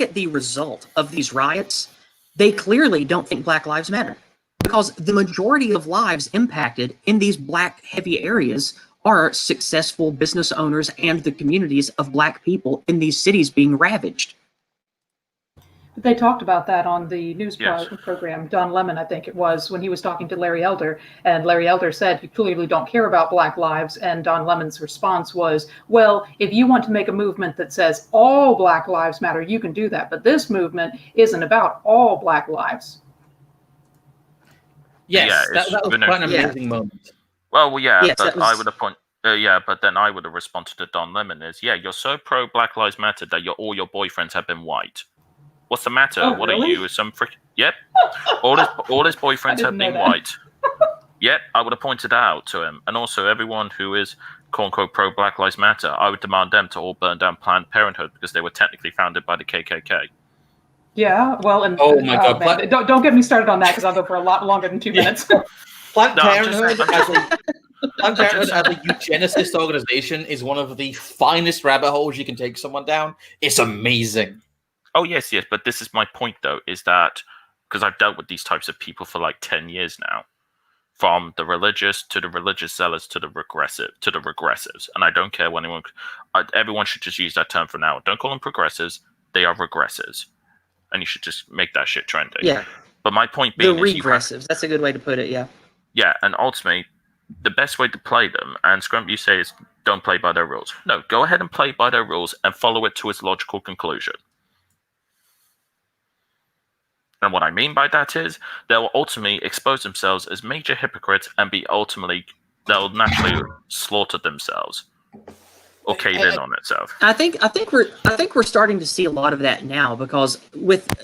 at the result of these riots, they clearly don't think Black Lives Matter, because the majority of lives impacted in these black heavy areas are successful business owners and the communities of black people in these cities being ravaged. They talked about that on the news Yes. program, Don Lemon, I think it was, when he was talking to Larry Elder. And Larry Elder said, you clearly don't care about Black lives. And Don Lemon's response was, well, if you want to make a movement that says all Black lives matter, you can do that. But this movement isn't about all Black lives. Yes, that was quite an amazing moment. Well, yeah, Yes, but that was- I would have but then I would have responded to Don Lemon is, you're so pro Black Lives Matter that all your boyfriends have been white. What's the matter? Oh, What really? are you? Some freak? Yep. All his boyfriends have been white. Yep, I would have pointed that out to him. And also everyone who is quote unquote pro Black Lives Matter, I would demand them to all burn down Planned Parenthood because they were technically founded by the KKK. Yeah, well, and oh my god, man, don't get me started on that because I'll go for a lot longer than 2 minutes. Planned Parenthood as a eugenicist organization is one of the finest rabbit holes you can take someone down. It's amazing. Oh, yes, but this is my point, though, is that because I've dealt with these types of people for like 10 years now, from the religious to the religious zealots to the regressives. And I don't care when everyone should just use that term for now. Don't call them progressives. They are regressives. And you should just make that shit trendy. Yeah. But my point being... The regressives. That's a good way to put it, yeah. Yeah, and ultimately, the best way to play them, and Scrump, you say is don't play by their rules. No, go ahead and play by their rules and follow it to its logical conclusion. And what I mean by that is they'll ultimately expose themselves as major hypocrites and they'll naturally slaughter themselves or cave in on itself. I think we're starting to see a lot of that now because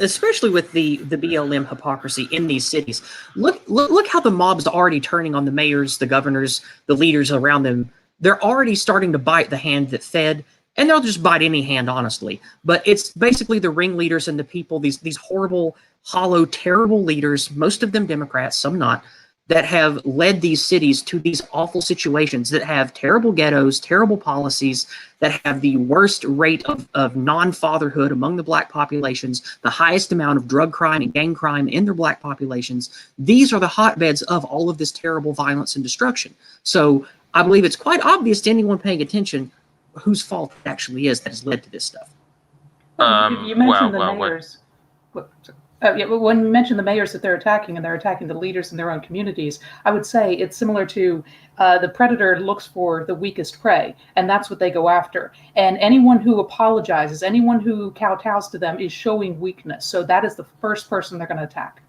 especially with the BLM hypocrisy in these cities. Look how the mob's already turning on the mayors, the governors, the leaders around them. They're already starting to bite the hand that fed. And they'll just bite any hand, honestly. But it's basically the ringleaders and the people, these horrible, hollow, terrible leaders, most of them Democrats, some not, that have led these cities to these awful situations, that have terrible ghettos, terrible policies, that have the worst rate of non-fatherhood among the Black populations, the highest amount of drug crime and gang crime in their Black populations. These are the hotbeds of all of this terrible violence and destruction. So I believe it's quite obvious to anyone paying attention whose fault it actually is that has led to this stuff. You mentioned the mayors. When you mention the mayors that they're attacking, and they're attacking the leaders in their own communities, I would say it's similar to the predator looks for the weakest prey, and that's what they go after. And anyone who apologizes, anyone who kowtows to them is showing weakness. So that is the first person they're going to attack.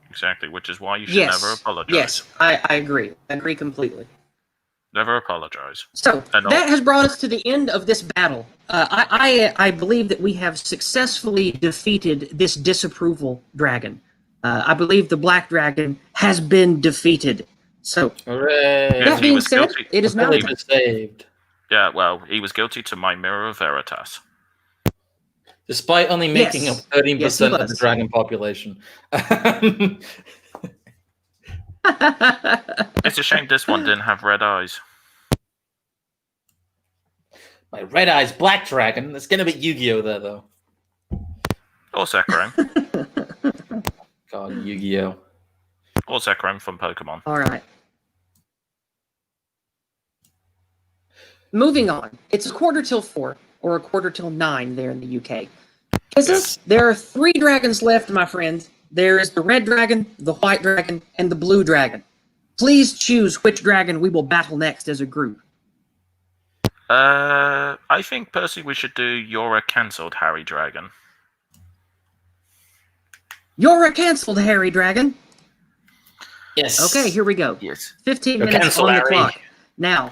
Exactly, which is why you should never apologize. Yes, I agree. I agree completely. Never apologize. So that has brought us to the end of this battle. I believe that we have successfully defeated this disapproval dragon. I believe the black dragon has been defeated. So hooray. That being said, it is now he was saved. Yeah, well, he was guilty to my Mirror of Veritas. Despite only making up 13% of the dragon population. It's a shame this one didn't have red eyes. My red eyes, black dragon. It's gonna be Yu-Gi-Oh there though. Or Zekrom. God, Yu-Gi-Oh. Or Zekrom from Pokemon. All right. Moving on. It's 4:45 or 9:15 there in the UK. Yes. There are 3 dragons left, my friend. There is the red dragon, the white dragon, and the blue dragon. Please choose which dragon we will battle next as a group. I think personally we should do You're a Cancelled Harry Dragon. You're a cancelled Harry Dragon. Yes. Okay, here we go. Yes. 15 You're minutes on the Harry. clock. Now,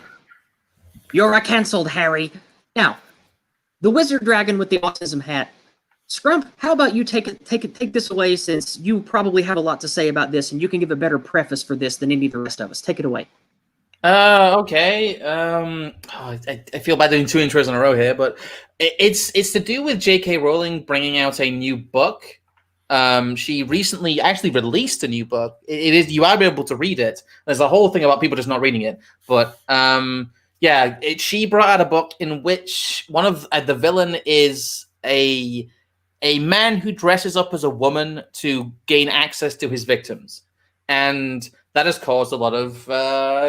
you're a cancelled Harry. Now, the wizard dragon with the autism hat. Scrump, how about you take this away, since you probably have a lot to say about this, and you can give a better preface for this than any of the rest of us. Take it away. Okay. I feel bad doing 2 intros in a row here, but it's to do with J.K. Rowling bringing out a new book. She recently actually released a new book. It is, you are able to read it. There's a whole thing about people just not reading it, but she brought out a book in which one of the villain is a man who dresses up as a woman to gain access to his victims. And that has caused a lot of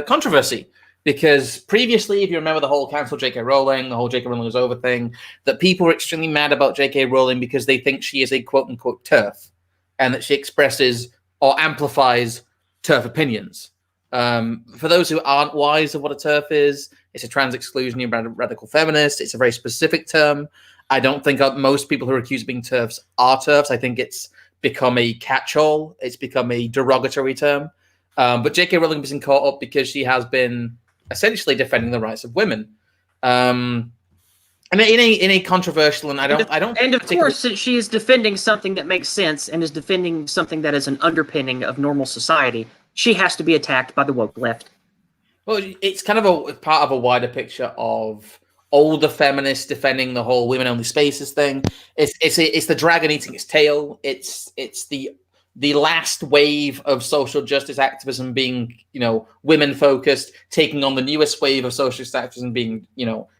controversy. Because previously, if you remember the whole cancel J.K. Rowling, the whole J.K. Rowling was over thing, that people were extremely mad about J.K. Rowling because they think she is a quote-unquote TERF, and that she expresses or amplifies TERF opinions. For those who aren't wise of what a TERF is, it's a trans exclusionary radical feminist. It's a very specific term. I don't think most people who are accused of being TERFs are TERFs. I think it's become a catch-all. It's become a derogatory term. But J.K. Rowling has been caught up because she has been essentially defending the rights of women. And in a controversial, and of course, she is defending something that makes sense and is defending something that is an underpinning of normal society. She has to be attacked by the woke left. Well, it's kind of a part of a wider picture of older feminists defending the whole women-only spaces thing. It's the dragon eating its tail. It's the last wave of social justice activism being, women-focused, taking on the newest wave of socialist activism being,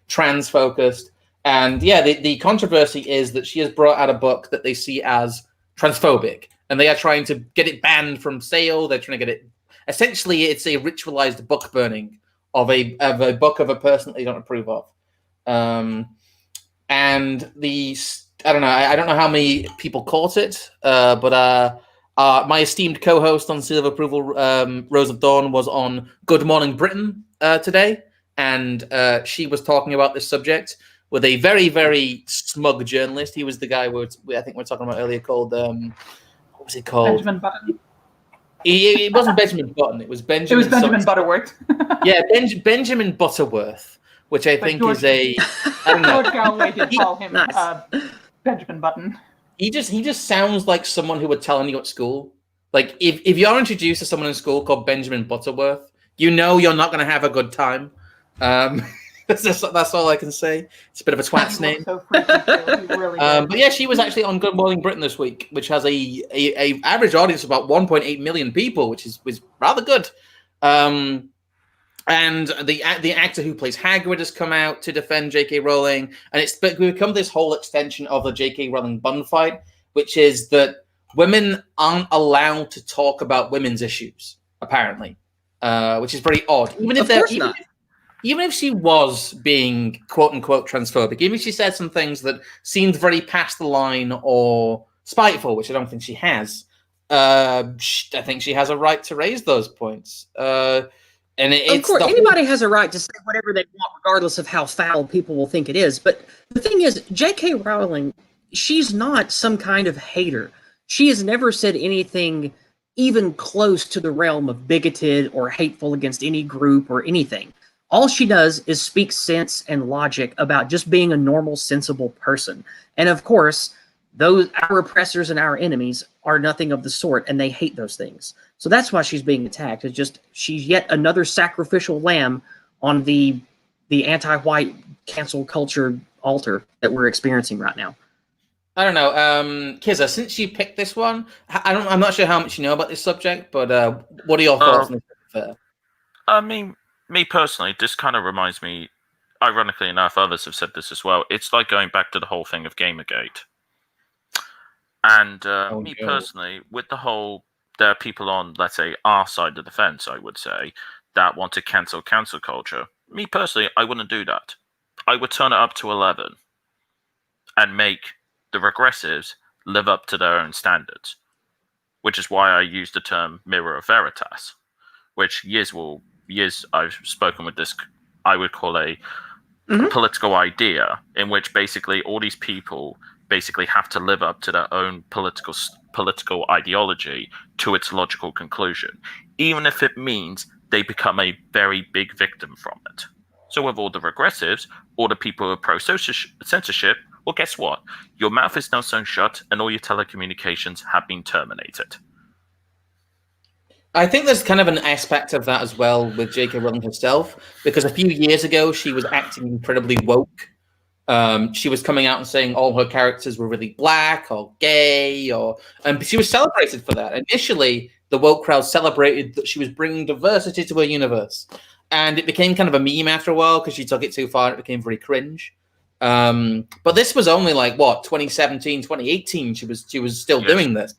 trans-focused. And yeah, the controversy is that she has brought out a book that they see as transphobic, and they are trying to get it banned from sale. They're trying to get it. Essentially, it's a ritualized book burning of a book of a person that they don't approve of. And I don't know how many people caught it, but my esteemed co-host on Seal of Approval, Rose of Dawn, was on Good Morning Britain today, and she was talking about this subject with a very, very smug journalist. He was the guy I think we were talking about earlier called, what was it called? Benjamin Button. It wasn't Benjamin Button. It was Benjamin. It was Benjamin Butterworth. Yeah, Benjamin Butterworth, which I think is a. I don't know. George Galloway did call him Benjamin Button. He just sounds like someone who would tell you at school. Like if you're introduced to someone in school called Benjamin Butterworth, you're not going to have a good time. That's all I can say. It's a bit of a twat's name. So really but yeah, she was actually on Good Morning Britain this week, which has a average audience of about 1.8 million people, which was rather good. And the actor who plays Hagrid has come out to defend J.K. Rowling, and it's become this whole extension of the J.K. Rowling bun fight, which is that women aren't allowed to talk about women's issues, apparently, which is very odd. Even if she was being quote-unquote transphobic, even if she said some things that seemed very past the line or spiteful, which I don't think she has, I think she has a right to raise those points. Of course, anybody has a right to say whatever they want, regardless of how foul people will think it is. But the thing is, J.K. Rowling, she's not some kind of hater. She has never said anything even close to the realm of bigoted or hateful against any group or anything. All she does is speak sense and logic about just being a normal, sensible person. And of course, our oppressors and our enemies are nothing of the sort, and they hate those things. So that's why she's being attacked. It's just she's yet another sacrificial lamb on the anti-white cancel culture altar that we're experiencing right now. I don't know, Kizza, since you picked this one, I'm not sure how much you know about this subject, but what are your thoughts on this? I mean, me personally, this kind of reminds me, ironically enough, others have said this as well. It's like going back to the whole thing of Gamergate. And personally, with the whole, there are people on, let's say, our side of the fence, I would say, that want to cancel culture. Me personally, I wouldn't do that. I would turn it up to 11 and make the regressives live up to their own standards, which is why I use the term mirror of veritas, which Yizz, I've spoken with this, I would call a political idea in which basically all these people basically have to live up to their own political ideology to its logical conclusion, even if it means they become a very big victim from it. So with all the regressives, all the people who are pro-censorship, well, guess what? Your mouth is now sewn shut and all your telecommunications have been terminated. I think there's kind of an aspect of that as well with J.K. Rowling herself, because a few years ago she was acting incredibly woke. She was coming out and saying all her characters were really black or gay, and she was celebrated for that. Initially, the woke crowd celebrated that she was bringing diversity to her universe, and it became kind of a meme after a while because she took it too far and it became very cringe. But this was only 2017, 2018. She was still doing this.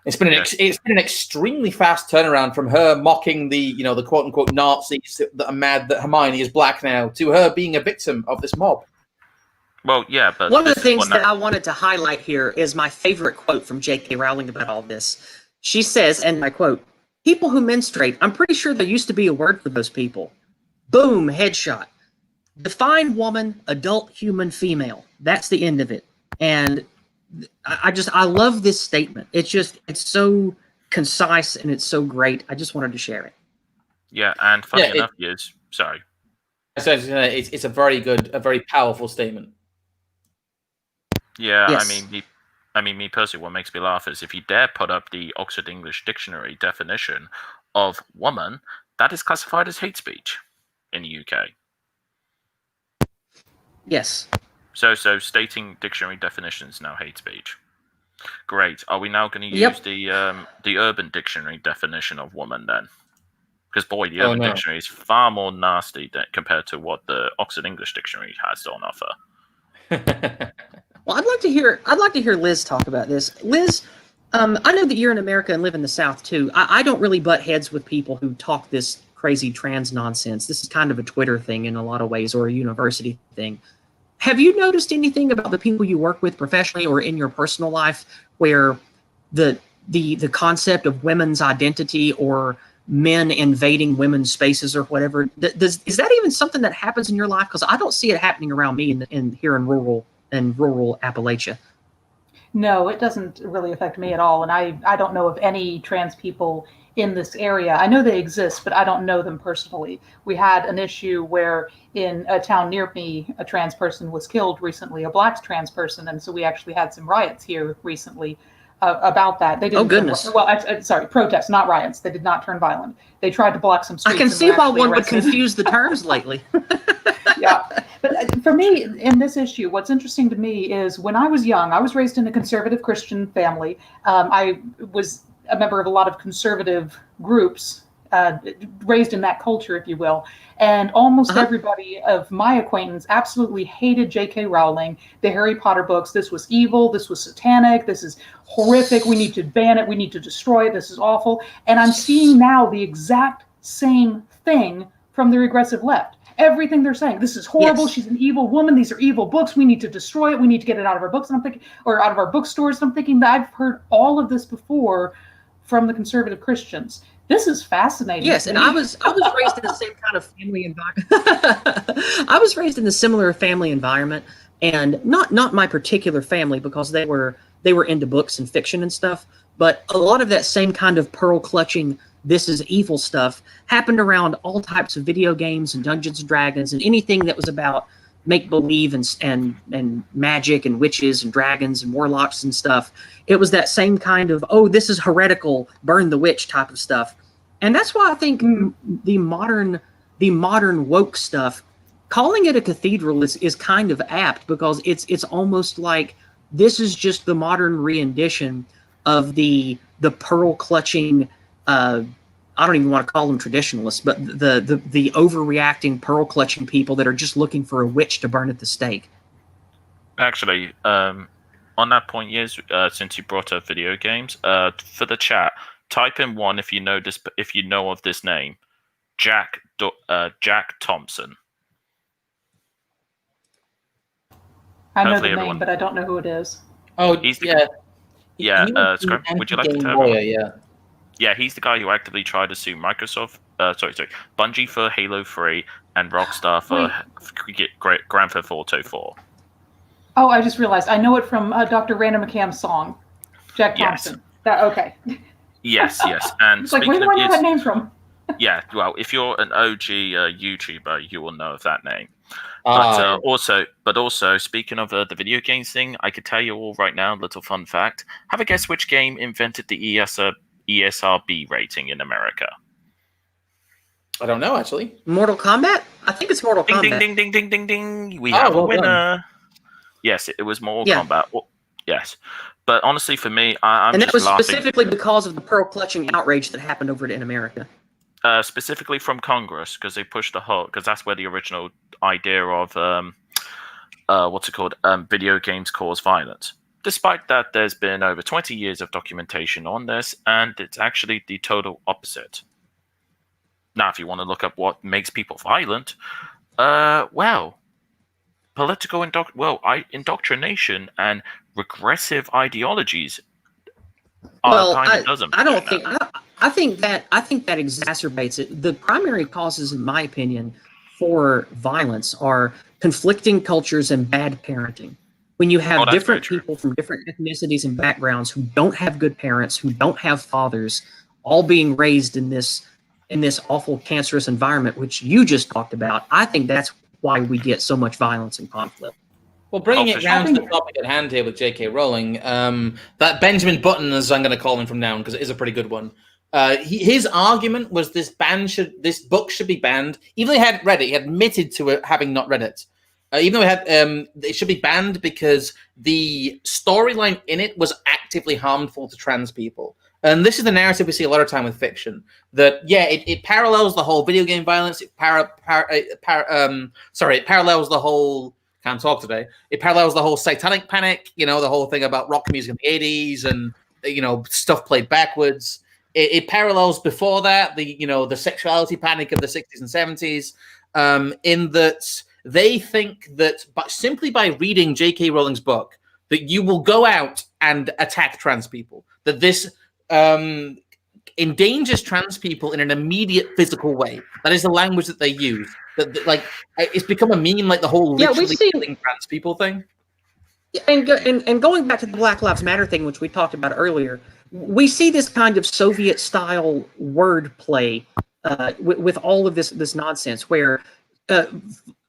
It's been an extremely fast turnaround from her mocking the quote unquote Nazis that are mad that Hermione is black now to her being a victim of this mob. Well, yeah, but one of the things that I wanted to highlight here is my favorite quote from J.K. Rowling about all this. She says, and I quote, "People who menstruate, I'm pretty sure there used to be a word for those people. Boom, headshot. Define woman, adult, human, female. That's the end of it." And I love this statement. It's so concise and it's so great. I just wanted to share it. Yeah, and funny enough, sorry. So it's a very powerful statement. Yeah, Yes. I mean, me personally, what makes me laugh is if you dare put up the Oxford English Dictionary definition of woman, that is classified as hate speech in the UK. Yes. So stating dictionary definitions now hate speech. Great. Are we now going to use the Urban Dictionary definition of woman then? Because boy, the Urban Dictionary is far more nasty compared to what the Oxford English Dictionary has on offer. Well, I'd like to hear Liz talk about this. Liz, I know that you're in America and live in the South too. I don't really butt heads with people who talk this crazy trans nonsense. This is kind of a Twitter thing in a lot of ways, or a university thing. Have you noticed anything about the people you work with professionally or in your personal life where the concept of women's identity or men invading women's spaces or whatever, is that even something that happens in your life? Because I don't see it happening around me here in rural Appalachia. No, it doesn't really affect me at all. And I don't know of any trans people in this area. I know they exist, but I don't know them personally. We had an issue where in a town near me, a trans person was killed recently, a black trans person. And so we actually had some riots here recently about that. They didn't. Oh, goodness. Sorry, protests, not riots. They did not turn violent. They tried to block some streets. I can see why one would confuse the terms lately. Yeah. But for me, in this issue, what's interesting to me is when I was young, I was raised in a conservative Christian family. I was a member of a lot of conservative groups, raised in that culture, if you will. And almost everybody of my acquaintance absolutely hated J.K. Rowling, the Harry Potter books. This was evil. This was satanic. This is horrific. We need to ban it. We need to destroy it. This is awful. And I'm seeing now the exact same thing from the regressive left. Everything they're saying, this is horrible. Yes. She's an evil woman. These are evil books. We need to destroy it. We need to get it out of our books. And I'm thinking, or out of our bookstores. And I'm thinking that I've heard all of this before from the conservative Christians. This is fascinating. Yes, and I was raised in the same kind of family environment. I was raised in a similar family environment, and not my particular family because they were into books and fiction and stuff. But a lot of that same kind of pearl clutching, this is evil stuff happened around all types of video games and Dungeons and Dragons and anything that was about make believe and magic and witches and dragons and warlocks and stuff. It was that same kind of, oh, this is heretical, burn the witch type of stuff. And that's why I think the modern woke stuff, calling it a cathedral is kind of apt because it's almost like this is just the modern rendition of the pearl clutching, I don't even want to call them traditionalists, but the overreacting pearl clutching people that are just looking for a witch to burn at the stake. Actually, on that point, Yizz, since you brought up video games, for the chat, type in one if you know of this name, Jack Thompson. I know the name, but I don't know who it is. Oh, yeah. Scrump, would you like to tell me? Yeah, he's the guy who actively tried to sue Microsoft, Bungie for Halo 3 and Rockstar for Grand Theft Auto 4. Oh, I just realized. I know it from Dr. Random McCam's song, Jack Thompson. Yes. Okay. Yes. And it's like, where do I know that name from? Yeah, well, if you're an OG YouTuber, you will know of that name. But also, speaking of the video games thing, I could tell you all right now, little fun fact. Have a guess which game invented the ESRB rating in America? I don't know, actually. Mortal Kombat? I think it's Mortal Kombat. Ding, ding, ding, ding, ding, ding. We have a winner. Done. Yes, it was Mortal Kombat. Well, yes. But honestly, for me, I'm and just that was laughing. Specifically because of the pearl clutching outrage that happened over in America. Specifically from Congress, because they pushed the whole, because that's where the original idea of video games cause violence. despite that, there's been over 20 years of documentation on this, and it's actually the total opposite. Now, if you want to look up what makes people violent, well, political indoctrination and regressive ideologies kind of doesn't. I don't think. I think that exacerbates it. The primary causes, in my opinion, for violence are conflicting cultures and bad parenting. When you have different people from different ethnicities and backgrounds who don't have good parents, who don't have fathers, all being raised in this awful cancerous environment, which you just talked about, I think that's why we get so much violence and conflict. Well, bringing it round to the topic at hand here with J.K. Rowling, that Benjamin Button, as I'm going to call him from now on, because it is a pretty good one. His argument was this book should be banned, even though he hadn't read it. He admitted to it, having not read it. Even though it should be banned because the storyline in it was actively harmful to trans people. And this is the narrative we see a lot of time with fiction. That it parallels the whole video game violence. It parallels the whole. Can't talk today. It parallels the whole satanic panic. The whole thing about rock music in the 80s and stuff played backwards. It parallels before that the sexuality panic of the 60s and 70s. In that they think that simply by reading J.K. Rowling's book that you will go out and attack trans people. That this endangers trans people in an immediate physical way. That is the language that they use. That it's become a meme, like the whole literally killing trans people thing. And going back to the Black Lives Matter thing, which we talked about earlier, we see this kind of Soviet-style wordplay with all of this nonsense, where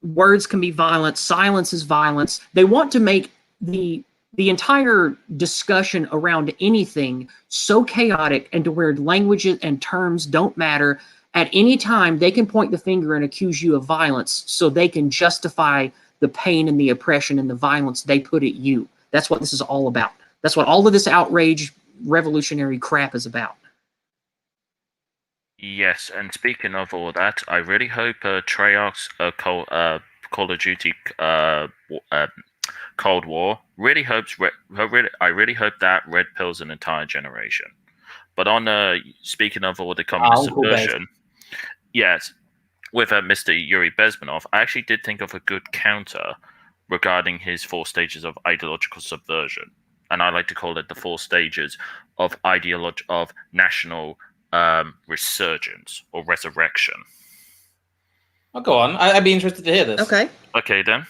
words can be violent, silence is violence. They want to make the entire discussion around anything so chaotic and to where languages and terms don't matter. At any time, they can point the finger and accuse you of violence so they can justify the pain and the oppression and the violence they put at you. That's what this is all about. That's what all of this outrage, revolutionary crap is about. Yes, and speaking of all that, I really hope Treyarch's Call of Duty Cold War I really hope that red pills an entire generation. But on speaking of all the communist subversion, yes, with Mr. Yuri Bezmenov, I actually did think of a good counter regarding his 4 stages of ideological subversion, and I like to call it the 4 stages of national resurgence or resurrection. Oh, go on. I'd be interested to hear this. Okay, then.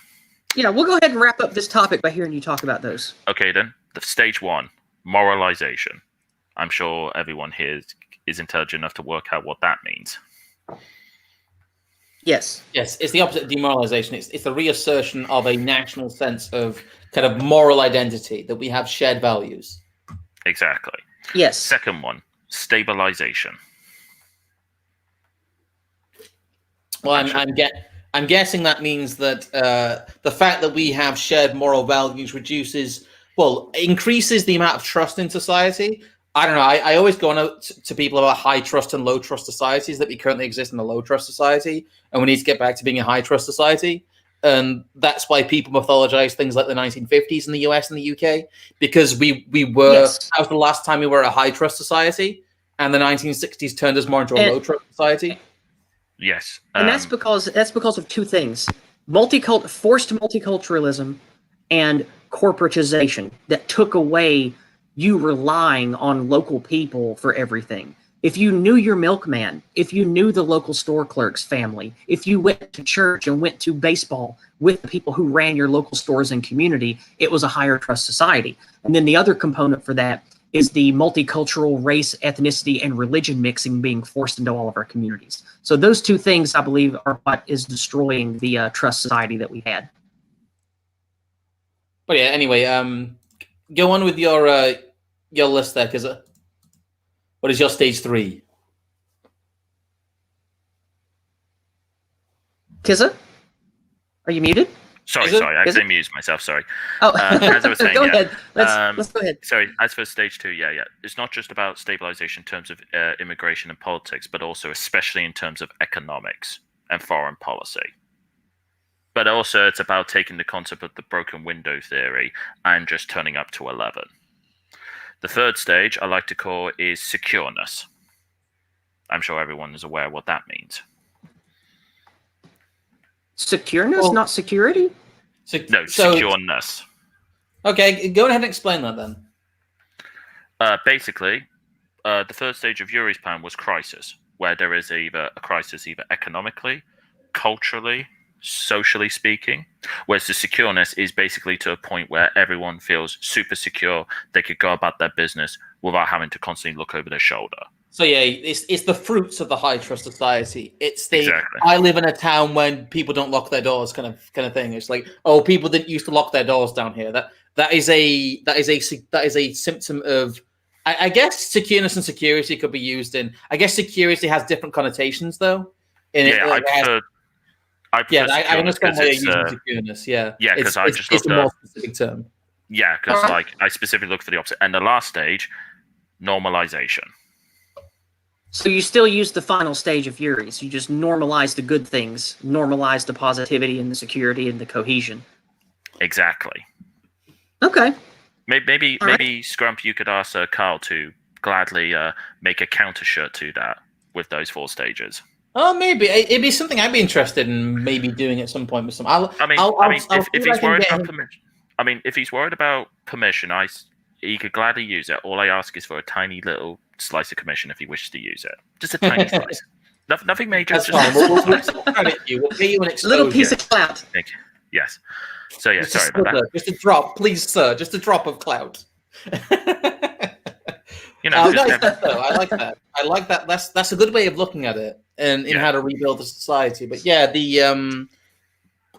Yeah, we'll go ahead and wrap up this topic by hearing you talk about those. Okay, then. The stage 1, moralization. I'm sure everyone here is intelligent enough to work out what that means. Yes. Yes, it's the opposite of demoralization. It's the reassertion of a national sense of kind of moral identity, that we have shared values. Exactly. Yes. Second one, stabilization. Well, I'm guessing that means that the fact that we have shared moral values increases the amount of trust in society. I don't know. I always go on to people about high trust and low trust societies, that we currently exist in a low trust society, and we need to get back to being a high trust society. And that's why people mythologize things like the 1950s in the US and the UK, because we were, yes. That was the last time we were a high trust society, and the 1960s turned us more into a low trust society. Yes. And that's because of 2 things: forced multiculturalism and corporatization that took away you relying on local people for everything. If you knew your milkman, if you knew the local store clerk's family, if you went to church and went to baseball with the people who ran your local stores and community, it was a higher trust society. And then the other component for that is the multicultural race, ethnicity, and religion mixing being forced into all of our communities. So those 2 things, I believe, are what is destroying the trust society that we had. But yeah, anyway, go on with your list there, Kizza. What is your stage 3? Kizza? Are you muted? Sorry, I accidentally muted myself, sorry. Oh, as I was saying, go ahead. Let's go ahead. Sorry, as for stage 2, it's not just about stabilization in terms of immigration and politics, but also especially in terms of economics and foreign policy. But also, it's about taking the concept of the broken window theory and just turning up to 11. The third stage I like to call is secureness. I'm sure everyone is aware what that means. Secureness, not security? Secureness. Okay, go ahead and explain that then. Basically, the third stage of Yuri's plan was crisis, where there is either a crisis either economically, culturally, socially speaking, whereas the secureness is basically to a point where everyone feels super secure, they could go about their business without having to constantly look over their shoulder. So yeah, it's the fruits of the high trust society. It's the Exactly. I live in a town when people don't lock their doors kind of thing. It's like, oh, people didn't used to lock their doors down here. That is a symptom of, I guess, secureness and security could be used in. I guess security has different connotations though. I understand why you're using secureness. Yeah, because I just it's looked a more at specific term. Yeah, because I specifically looked for the opposite. And the last stage, normalization. So you still use the final stage of Yuri's. You just normalize the good things, normalize the positivity and the security and the cohesion. Exactly. Okay. Maybe Scrump, you could ask Carl to gladly make a counter shirt to that with those 4 stages. Oh, maybe it'd be something I'd be interested in maybe doing at some point with some. If he's worried about permission, he could gladly use it. All I ask is for a tiny little slice of commission if he wishes to use it. Just a tiny slice. Nothing major. That's just fine. We'll credit you. We'll pay you an exposure. A little piece of clout. Thank you. Yes. So yeah, just sorry about that. Just a drop, please, sir. Just a drop of clout. I like that, though. I like that. I like that. That's a good way of looking at it and in how to rebuild the society. But yeah,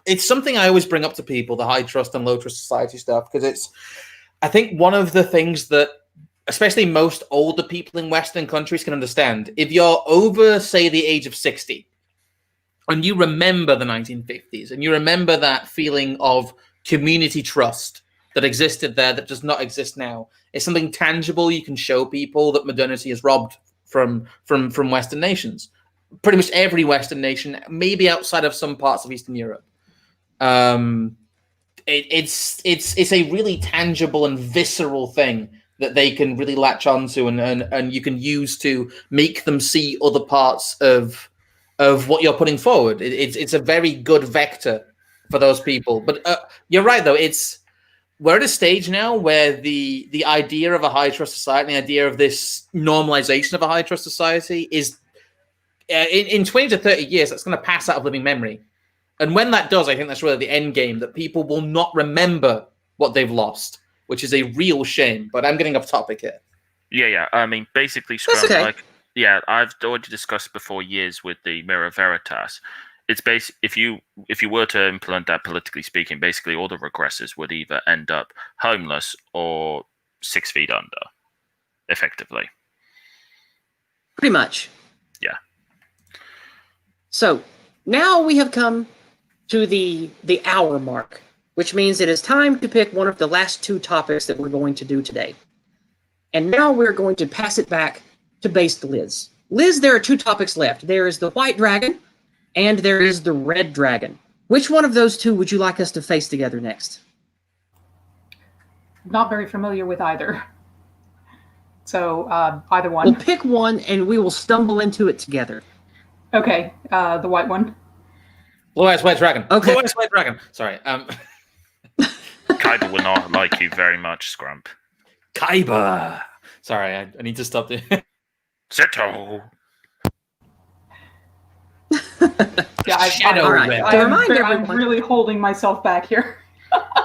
it's something I always bring up to people, the high trust and low trust society stuff, because I think one of the things that especially most older people in Western countries can understand. If you're over, say, the age of 60, and you remember the 1950s, and you remember that feeling of community trust that existed there that does not exist now, it's something tangible you can show people that modernity has robbed from Western nations. Pretty much every Western nation, maybe outside of some parts of Eastern Europe. It's a really tangible and visceral thing that they can really latch onto and you can use to make them see other parts of what you're putting forward. It's a very good vector for those people. But you're right, though. We're at a stage now where the idea of a high trust society, the idea of this normalization of a high trust society is in 20 to 30 years, that's going to pass out of living memory. And when that does, I think that's really the end game, that people will not remember what they've lost, which is a real shame. But I'm getting off topic here. Yeah. I mean, basically, Scrump, okay. I've already discussed before Yizz with the Mirror Veritas. It's if you were to implement that politically speaking, basically all the regressors would either end up homeless or 6 feet under, effectively. Pretty much. Yeah. So now we have come to the hour mark, which means it is time to pick one of the last 2 topics that we're going to do today. And now we're going to pass it back to Based Liz. Liz, there are 2 topics left. There is the White Dragon, and there is the Red Dragon. Which one of those 2 would you like us to face together next? Not very familiar with either. So either one. We'll pick one, and we will stumble into it together. Okay, the white one. Blue-Eyes White Dragon. Okay. Blue-Eyes White Dragon. Sorry. Kaiba will not like you very much, Scrump. Kaiba. Sorry, I need to stop there. Zeto. Yeah, I'm really holding myself back here.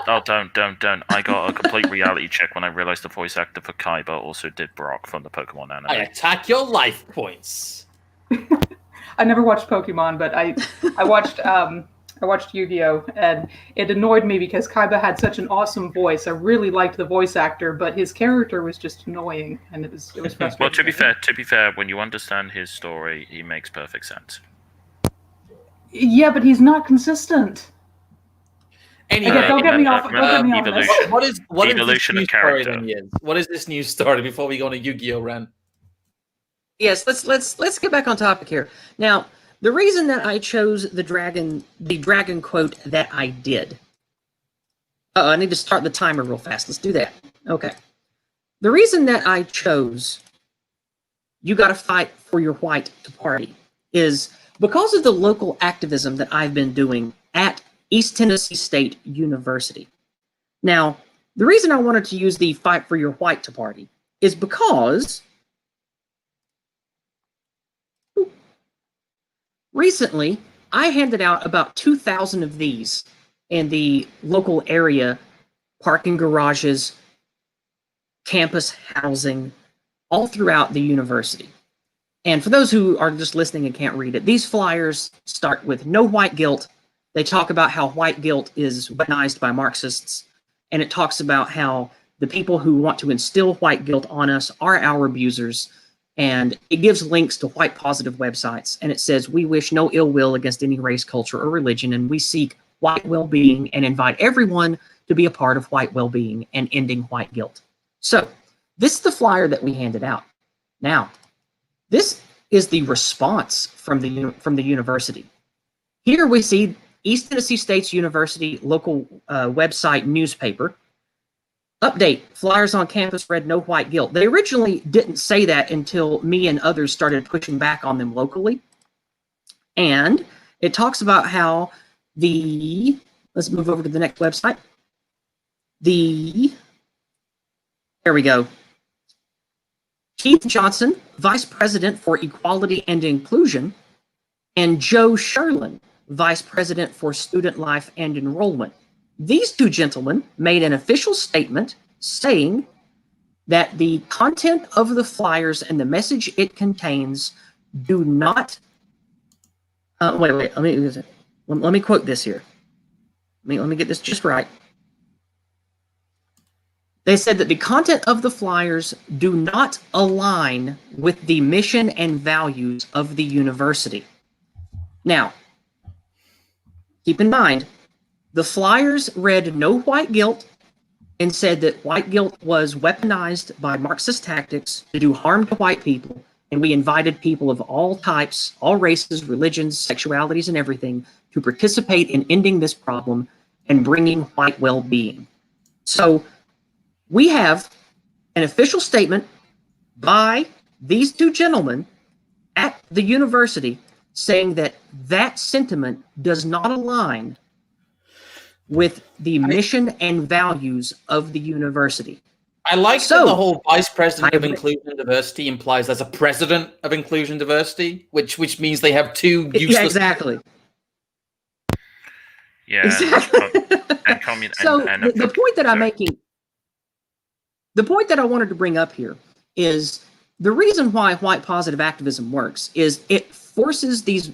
Oh, don't. I got a complete reality check when I realized the voice actor for Kaiba also did Brock from the Pokemon anime. I attack your life points. I never watched Pokemon, but I watched Yu-Gi-Oh! And it annoyed me because Kaiba had such an awesome voice. I really liked the voice actor, but his character was just annoying, and it was frustrating. Well, to be fair, when you understand his story, he makes perfect sense. Yeah, but he's not consistent. Anyway, okay, don't get me off this. What is evolution this of character? Story, then, what is this news story before we go on a Yu-Gi-Oh! Run? Yes, let's get back on topic here. Now, the reason that I chose the dragon quote that I did. I need to start the timer real fast. Let's do that. Okay. The reason that I chose "You Gotta Fight for Your White to Party" is because of the local activism that I've been doing at East Tennessee State University. Now, the reason I wanted to use the "Fight for Your White to Party" is because recently I handed out about 2,000 of these in the local area, parking garages, campus housing, all throughout the university. And for those who are just listening and can't read it, these flyers start with "No white guilt." They talk about how white guilt is weaponized by Marxists, and it talks about how the people who want to instill white guilt on us are our abusers, and it gives links to white positive websites, and it says, "We wish no ill will against any race, culture, or religion, and we seek white well-being and invite everyone to be a part of white well-being and ending white guilt." So this is the flyer that we handed out. Now, this is the response from the university. Here we see East Tennessee State's University local website newspaper. Update, flyers on campus read "No white guilt." They originally didn't say that until me and others started pushing back on them locally. And it talks about how let's move over to the next website. There we go. Keith Johnson, Vice President for Equality and Inclusion, and Joe Sherlin, Vice President for Student Life and Enrollment. These two gentlemen made an official statement saying that the content of the flyers and the message it contains do not... wait, let me quote this here. Let me get this just right. They said that the content of the flyers do not align with the mission and values of the university. Now, keep in mind, the flyers read "No white guilt" and said that white guilt was weaponized by Marxist tactics to do harm to white people, and we invited people of all types, all races, religions, sexualities, and everything to participate in ending this problem and bringing white well-being. So we have an official statement by these two gentlemen at the university saying that that sentiment does not align with the mission and values of the university. I like that the whole Vice President of Inclusion and Diversity implies there's a President of Inclusion and Diversity, which means they have two useless... Yeah, exactly. Yeah. Exactly. The point that I'm making, the point that I wanted to bring up here is the reason why white positive activism works is it forces these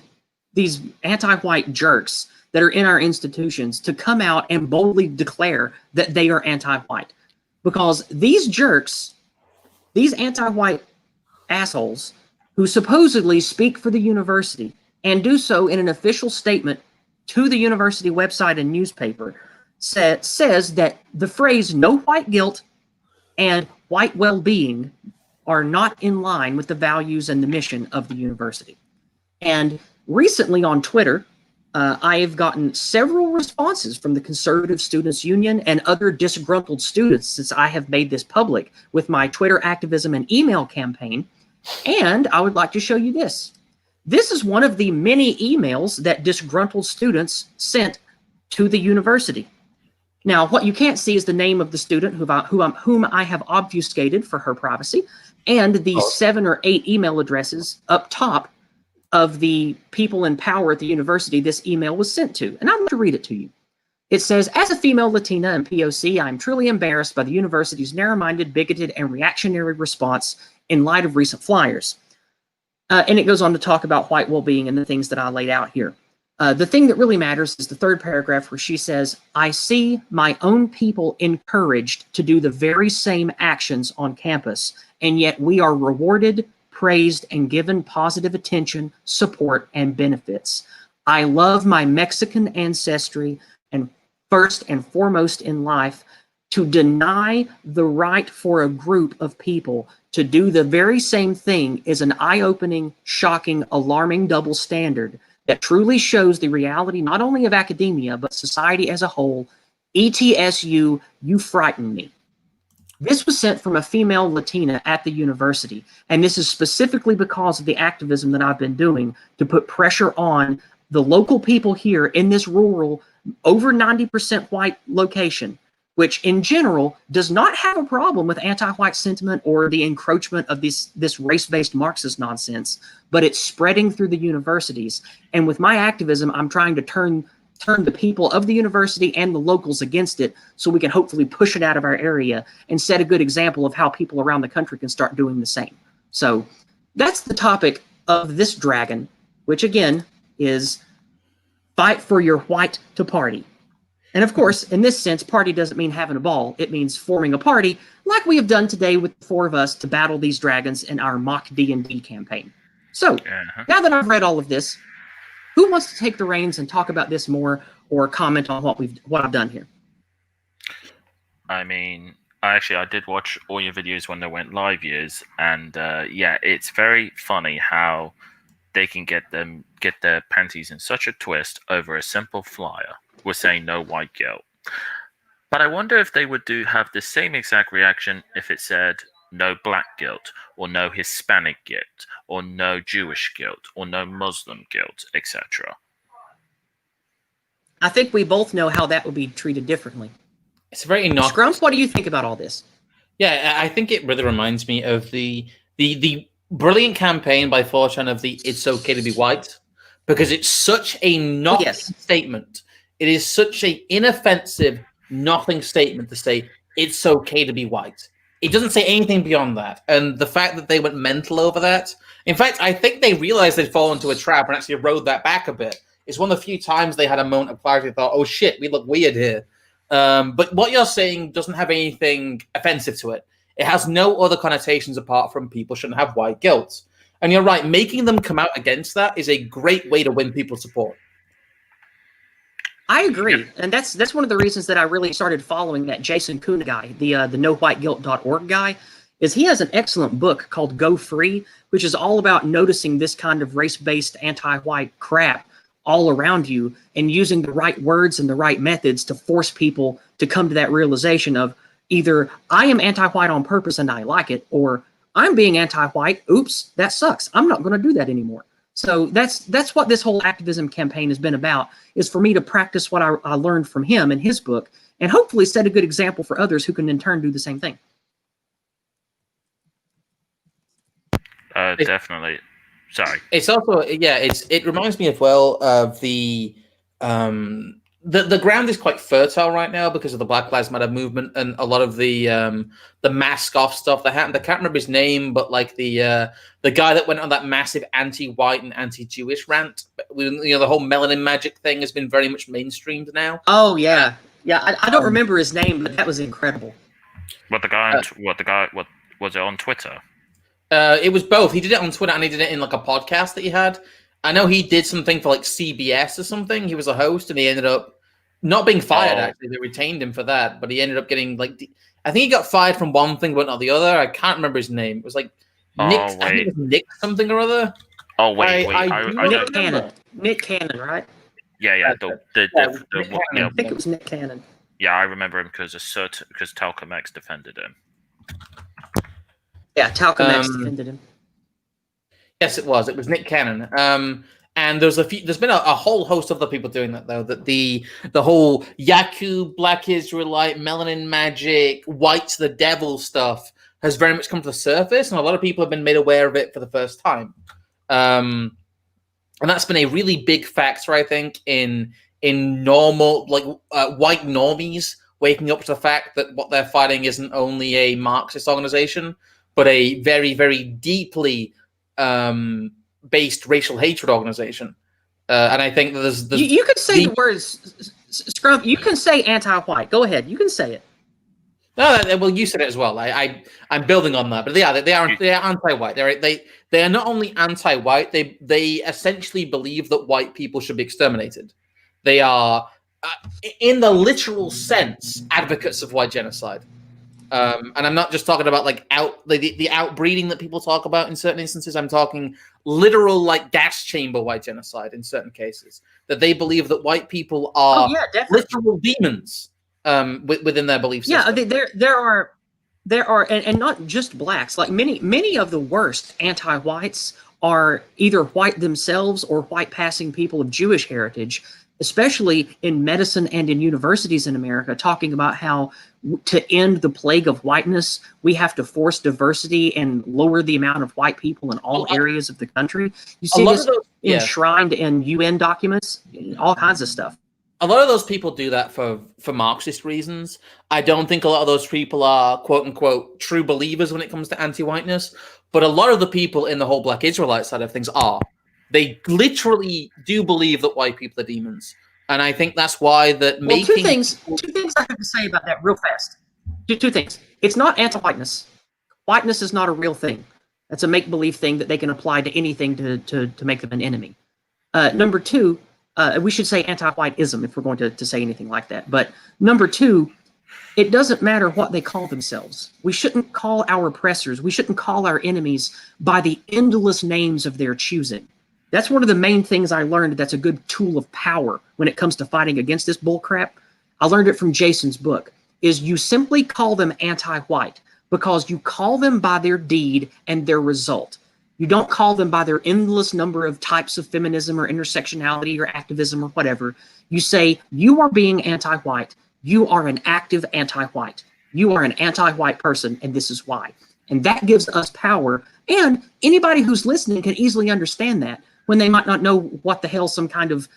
anti-white jerks that are in our institutions to come out and boldly declare that they are anti-white. Because these jerks, these anti-white assholes who supposedly speak for the university and do so in an official statement to the university website and newspaper, says that the phrase "no white guilt" and white well-being are not in line with the values and the mission of the university. And recently on Twitter, I have gotten several responses from the Conservative Students Union and other disgruntled students since I have made this public with my Twitter activism and email campaign. And I would like to show you this. This is one of the many emails that disgruntled students sent to the university. Now, what you can't see is the name of the student whom I have obfuscated for her privacy, and the 7 or 8 email addresses up top of the people in power at the university this email was sent to. And I'm going to read it to you. It says, "As a female Latina and POC, I'm truly embarrassed by the university's narrow-minded, bigoted, and reactionary response in light of recent flyers." And it goes on to talk about white well-being and the things that I laid out here. The thing that really matters is the third paragraph where she says, "I see my own people encouraged to do the very same actions on campus, and yet we are rewarded, praised, and given positive attention, support, and benefits. I love my Mexican ancestry, and first and foremost in life, to deny the right for a group of people to do the very same thing is an eye-opening, shocking, alarming double standard that truly shows the reality not only of academia, but society as a whole. ETSU, you frighten me. This was sent from a female Latina at the university, and this is specifically because of the activism that I've been doing to put pressure on the local people here in this rural, over 90% white location, which in general does not have a problem with anti-white sentiment or the encroachment of this race-based Marxist nonsense, but it's spreading through the universities. And with my activism, I'm trying to turn the people of the university and the locals against it so we can hopefully push it out of our area and set a good example of how people around the country can start doing the same. So that's the topic of this dragon, which again is fight for your white to party. And of course, in this sense, party doesn't mean having a ball. It means forming a party like we have done today with the four of us to battle these dragons in our mock D&D campaign. So now that I've read all of this, who wants to take the reins and talk about this more or comment on what I've done here? I mean, I did watch all your videos when they went live, Yizz, and yeah, it's very funny how they can get their panties in such a twist over a simple flyer with saying no white guilt. But I wonder if they would have the same exact reaction if it said no black guilt, or no Hispanic guilt, or no Jewish guilt, or no Muslim guilt, etc. I think we both know how that would be treated differently. It's very innocuous. Scrump, what do you think about all this? Yeah, I think it really reminds me of the brilliant campaign by 4chan of the "It's okay to be white," because it's such a nothing statement. It is such an inoffensive nothing statement to say it's okay to be white. It doesn't say anything beyond that. And the fact that they went mental over that, in fact, I think they realized they'd fallen into a trap and actually rode that back a bit. It's one of the few times they had a moment of clarity. Thought, oh shit, we look weird here. But what you're saying doesn't have anything offensive to it. It has no other connotations apart from people shouldn't have white guilt. And you're right, making them come out against that is a great way to win people's support. I agree, and that's one of the reasons that I really started following that Jason Kuna guy, the NoWhiteGuilt.org guy, is he has an excellent book called Go Free, which is all about noticing this kind of race-based anti-white crap all around you and using the right words and the right methods to force people to come to that realization of either I am anti-white on purpose and I like it, or I'm being anti-white, oops, that sucks, I'm not going to do that anymore. So that's what this whole activism campaign has been about, is for me to practice what I learned from him in his book and hopefully set a good example for others who can in turn do the same thing. Definitely. Sorry. It's also, yeah, it reminds me as well of the ground is quite fertile right now because of the Black Lives Matter movement and a lot of the mask off stuff that happened. I can't remember his name, but like the guy that went on that massive anti-white and anti-Jewish rant. You know, the whole melanin magic thing has been very much mainstreamed now. Oh yeah, yeah. I don't remember his name, but that was incredible. What was it on Twitter? It was both. He did it on Twitter and he did it in like a podcast that he had. I know he did something for like CBS or something. He was a host and he ended up not being fired. Actually, they retained him for that, but he ended up getting like I think he got fired from one thing but not the other. I can't remember his name. It was like Nick. I think it was Nick something or other. Oh wait, Nick Cannon. Nick Cannon, right? Yeah. I think it was Nick Cannon. Yeah, I remember him because Talcum X defended him. Yeah, Talcum X defended him. Yes, it was. It was Nick Cannon. And there's been a whole host of other people doing that though. That the whole Yaku, Black Israelite, melanin magic, white's the devil stuff has very much come to the surface, and a lot of people have been made aware of it for the first time. And that's been a really big factor, I think, in normal white normies waking up to the fact that what they're fighting isn't only a Marxist organization, but a very, very deeply based racial hatred organization. And I think that there's you can say the words, Scrump. You can say anti-white. Go ahead. You can say it. No, well, you said it as well. I'm building on that, but they are anti-white. They are not only anti-white. They essentially believe that white people should be exterminated. They are, in the literal sense, advocates of white genocide. And I'm not just talking about like the outbreeding that people talk about in certain instances. I'm talking literal like gas chamber white genocide in certain cases. That they believe that white people are literal demons within their belief system. Yeah, there are, and not just blacks. Like many of the worst anti-whites are either white themselves or white passing people of Jewish heritage, especially in medicine and in universities in America, talking about how to end the plague of whiteness, we have to force diversity and lower the amount of white people in all areas of the country. You see this enshrined in UN documents, all kinds of stuff. A lot of those people do that for Marxist reasons. I don't think a lot of those people are quote unquote true believers when it comes to anti-whiteness, but a lot of the people in the whole Black Israelite side of things are. They literally do believe that white people are demons. And I think that's why that two things I have to say about that real fast. Two things. It's not anti-whiteness. Whiteness is not a real thing. That's a make-believe thing that they can apply to anything to make them an enemy. Number two, we should say anti-whiteism if we're going to say anything like that. But number two, it doesn't matter what they call themselves. We shouldn't call our oppressors, we shouldn't call our enemies by the endless names of their choosing. That's one of the main things I learned that's a good tool of power when it comes to fighting against this bullcrap. I learned it from Jason's book, is you simply call them anti-white because you call them by their deed and their result. You don't call them by their endless number of types of feminism or intersectionality or activism or whatever. You say, you are being anti-white. You are an active anti-white. You are an anti-white person, and this is why. And that gives us power. And anybody who's listening can easily understand that when they might not know what the hell some kind of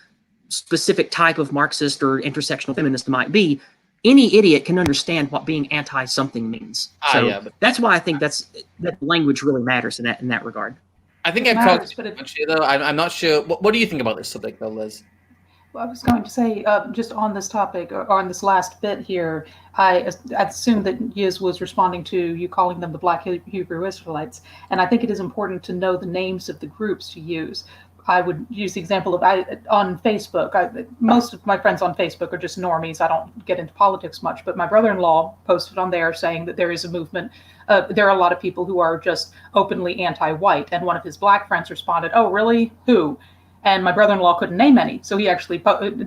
specific type of Marxist or intersectional feminist might be. Any idiot can understand what being anti-something means. That's why I think that language really matters in that regard. I think I've talked too much here, though. I'm not sure. What do you think about this subject, though, Liz? Well, I was going to say, just on this topic, or on this last bit here, I assumed that Yizz was responding to you calling them the Black Hebrew Israelites, and I think it is important to know the names of the groups to use. I would use the example of on Facebook. Most of my friends on Facebook are just normies. I don't get into politics much, but my brother-in-law posted on there saying that there is a movement. There are a lot of people who are just openly anti-white, and one of his black friends responded, "Oh, really? Who?" And my brother-in-law couldn't name any, so he actually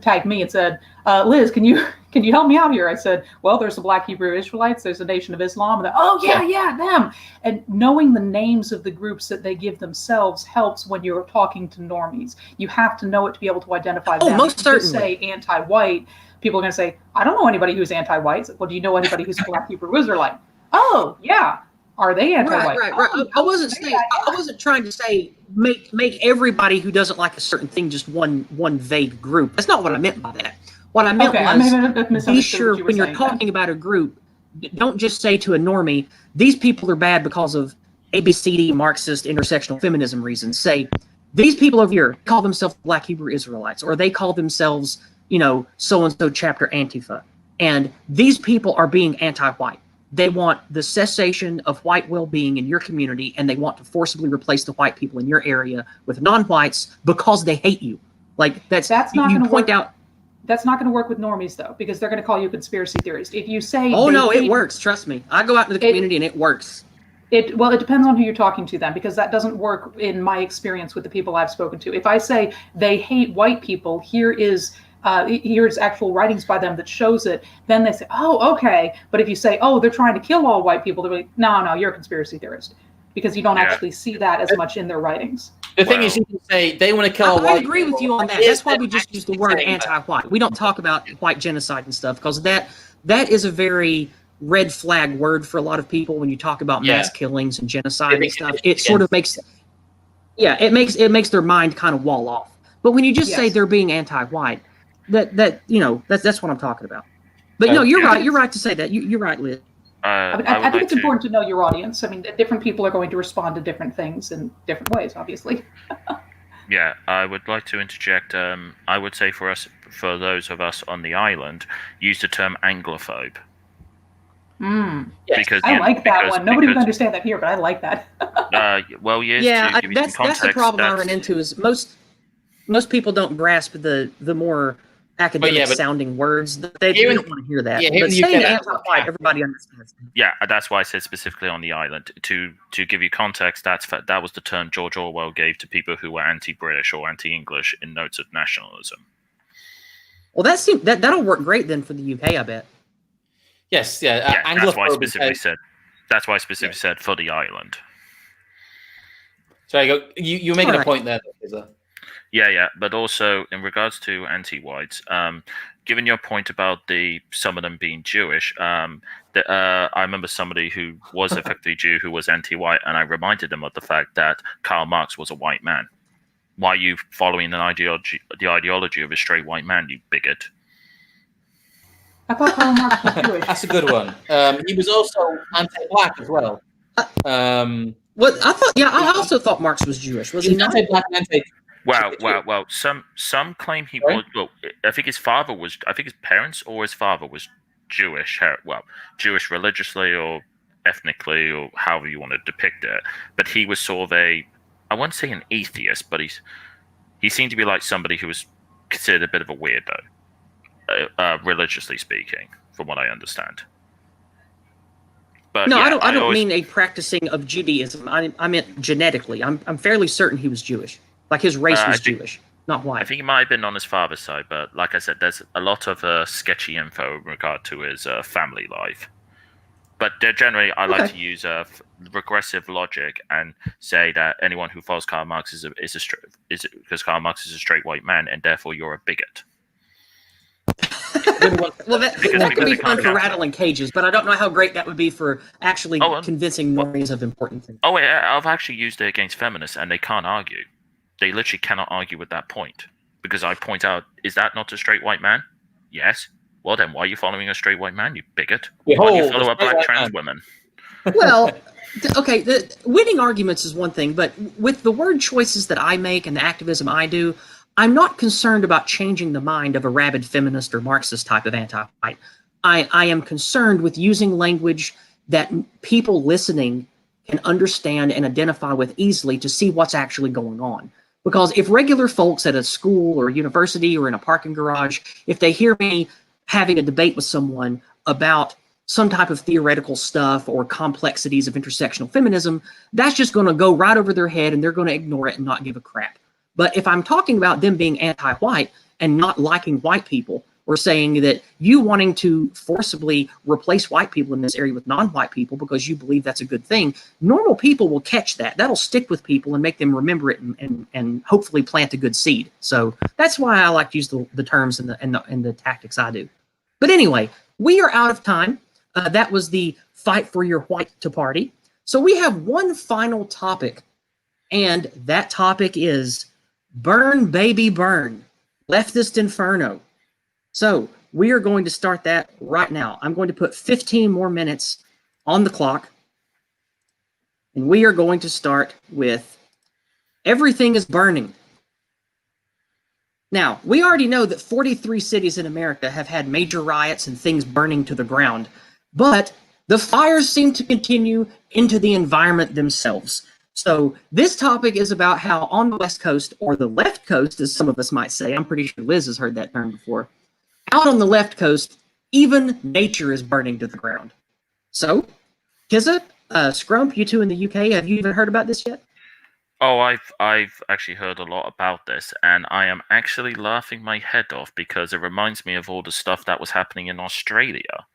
tagged me and said, "Liz, can you help me out here?" I said, "Well, there's the Black Hebrew Israelites, there's the Nation of Islam." And "Oh yeah, them." And knowing the names of the groups that they give themselves helps when you're talking to normies. You have to know it to be able to identify them. Most certainly. Just say anti-white, people are going to say, "I don't know anybody who's anti-white." Well, do you know anybody who's a Black Hebrew Israelite? "Oh yeah." Are they anti-white? Right. I wasn't trying to say make everybody who doesn't like a certain thing just one vague group. That's not what I meant by that. What I meant was be sure when you're talking about a group, don't just say to a normie, these people are bad because of ABCD Marxist intersectional feminism reasons. Say, these people over here call themselves Black Hebrew Israelites, or they call themselves, so-and-so chapter Antifa. And these people are being anti-white. They want the cessation of white well-being in your community, and they want to forcibly replace the white people in your area with non-whites because they hate you. Like that's not going to point out. That's not going to work with normies, though, because they're going to call you a conspiracy theorist. If you say, "Oh no, it works. Trust me. I go out into the community and it works." It depends on who you're talking to then, because that doesn't work in my experience with the people I've spoken to. If I say they hate white people, here's actual writings by them that shows it, then they say, "Oh, okay." But if you say, "Oh, they're trying to kill all white people," they're like, no, you're a conspiracy theorist, because you don't actually see that as much in their writings. The thing is, you can say they want to kill all white people. I agree with you on that. That's why we just use the word anti-white. We don't talk about white genocide and stuff, because that is a very red flag word for a lot of people when you talk about mass killings and genocide and stuff. It sort of makes their mind kind of wall off. But when you just say they're being anti-white, that's what I'm talking about. But no, you're right. You're right to say that. You're right, Liz. I think it's important to know your audience. I mean, different people are going to respond to different things in different ways, obviously. Yeah, I would like to interject. I would say for those of us on the island, use the term Anglophobe. Because I like that one. Nobody would understand that here, but I like that. That's the problem I run into is most people don't grasp the more academic sounding words. They don't want to hear that. Yeah, but saying anti-white, everybody understands. Yeah, that's why I said specifically on the island. To give you context, that was the term George Orwell gave to people who were anti-British or anti-English in notes of nationalism. Well, that'll work great then for the UK, I bet. Yes, that's why I specifically said. That's why I specifically said for the island. So you're making a point there, Kizza. Yeah, but also in regards to anti-whites, given your point about some of them being Jewish, I remember somebody who was effectively Jew who was anti-white, and I reminded them of the fact that Karl Marx was a white man. Why are you following the ideology of a straight white man, you bigot? I thought Karl Marx was Jewish. That's a good one. He was also anti-black as well. I also thought Marx was Jewish. Was he not? Anti-black and Well. Some claim he was. Well, I think his parents or his father was Jewish. Well, Jewish religiously or ethnically or however you want to depict it. But he was sort of I wouldn't say an atheist, but he seemed to be like somebody who was considered a bit of a weirdo, religiously speaking, from what I understand. But no, I don't mean a practicing of Judaism. I meant genetically. I'm fairly certain he was Jewish. Like his race was Jewish, not white. I think he might have been on his father's side, but like I said, there's a lot of sketchy info in regard to his family life. But generally, I like to use regressive logic and say that anyone who follows Karl Marx is because Karl Marx is a straight white man, and therefore you're a bigot. Well, that could be fun for rattling cages, but I don't know how great that would be for actually convincing normies of important things. Oh, wait, I've actually used it against feminists, and they can't argue. They literally cannot argue with that point. Because I point out, is that not a straight white man? Yes. Well, then why are you following a straight white man, you bigot? Why don't you follow a black trans woman? Well, okay, winning arguments is one thing, but with the word choices that I make and the activism I do, I'm not concerned about changing the mind of a rabid feminist or Marxist type of anti-white. I am concerned with using language that people listening can understand and identify with easily to see what's actually going on. Because if regular folks at a school or a university or in a parking garage, if they hear me having a debate with someone about some type of theoretical stuff or complexities of intersectional feminism, that's just going to go right over their head and they're going to ignore it and not give a crap. But if I'm talking about them being anti-white and not liking white people, or saying that you wanting to forcibly replace white people in this area with non-white people because you believe that's a good thing, normal people will catch that. That'll stick with people and make them remember it and hopefully plant a good seed. So that's why I like to use the terms and the tactics I do. But anyway, we are out of time. That was the fight for your white to party. So we have one final topic, and that topic is burn, baby, burn. Leftist Inferno. So we are going to start that right now. I'm going to put 15 more minutes on the clock. And we are going to start with everything is burning. Now, we already know that 43 cities in America have had major riots and things burning to the ground. But the fires seem to continue into the environment themselves. So this topic is about how on the West Coast, or the left coast, as some of us might say, I'm pretty sure Liz has heard that term before, out on the left coast, even nature is burning to the ground. So, Kizza, Scrump, you two in the UK, have you even heard about this yet? Oh, I've actually heard a lot about this, and I am actually laughing my head off because it reminds me of all the stuff that was happening in Australia,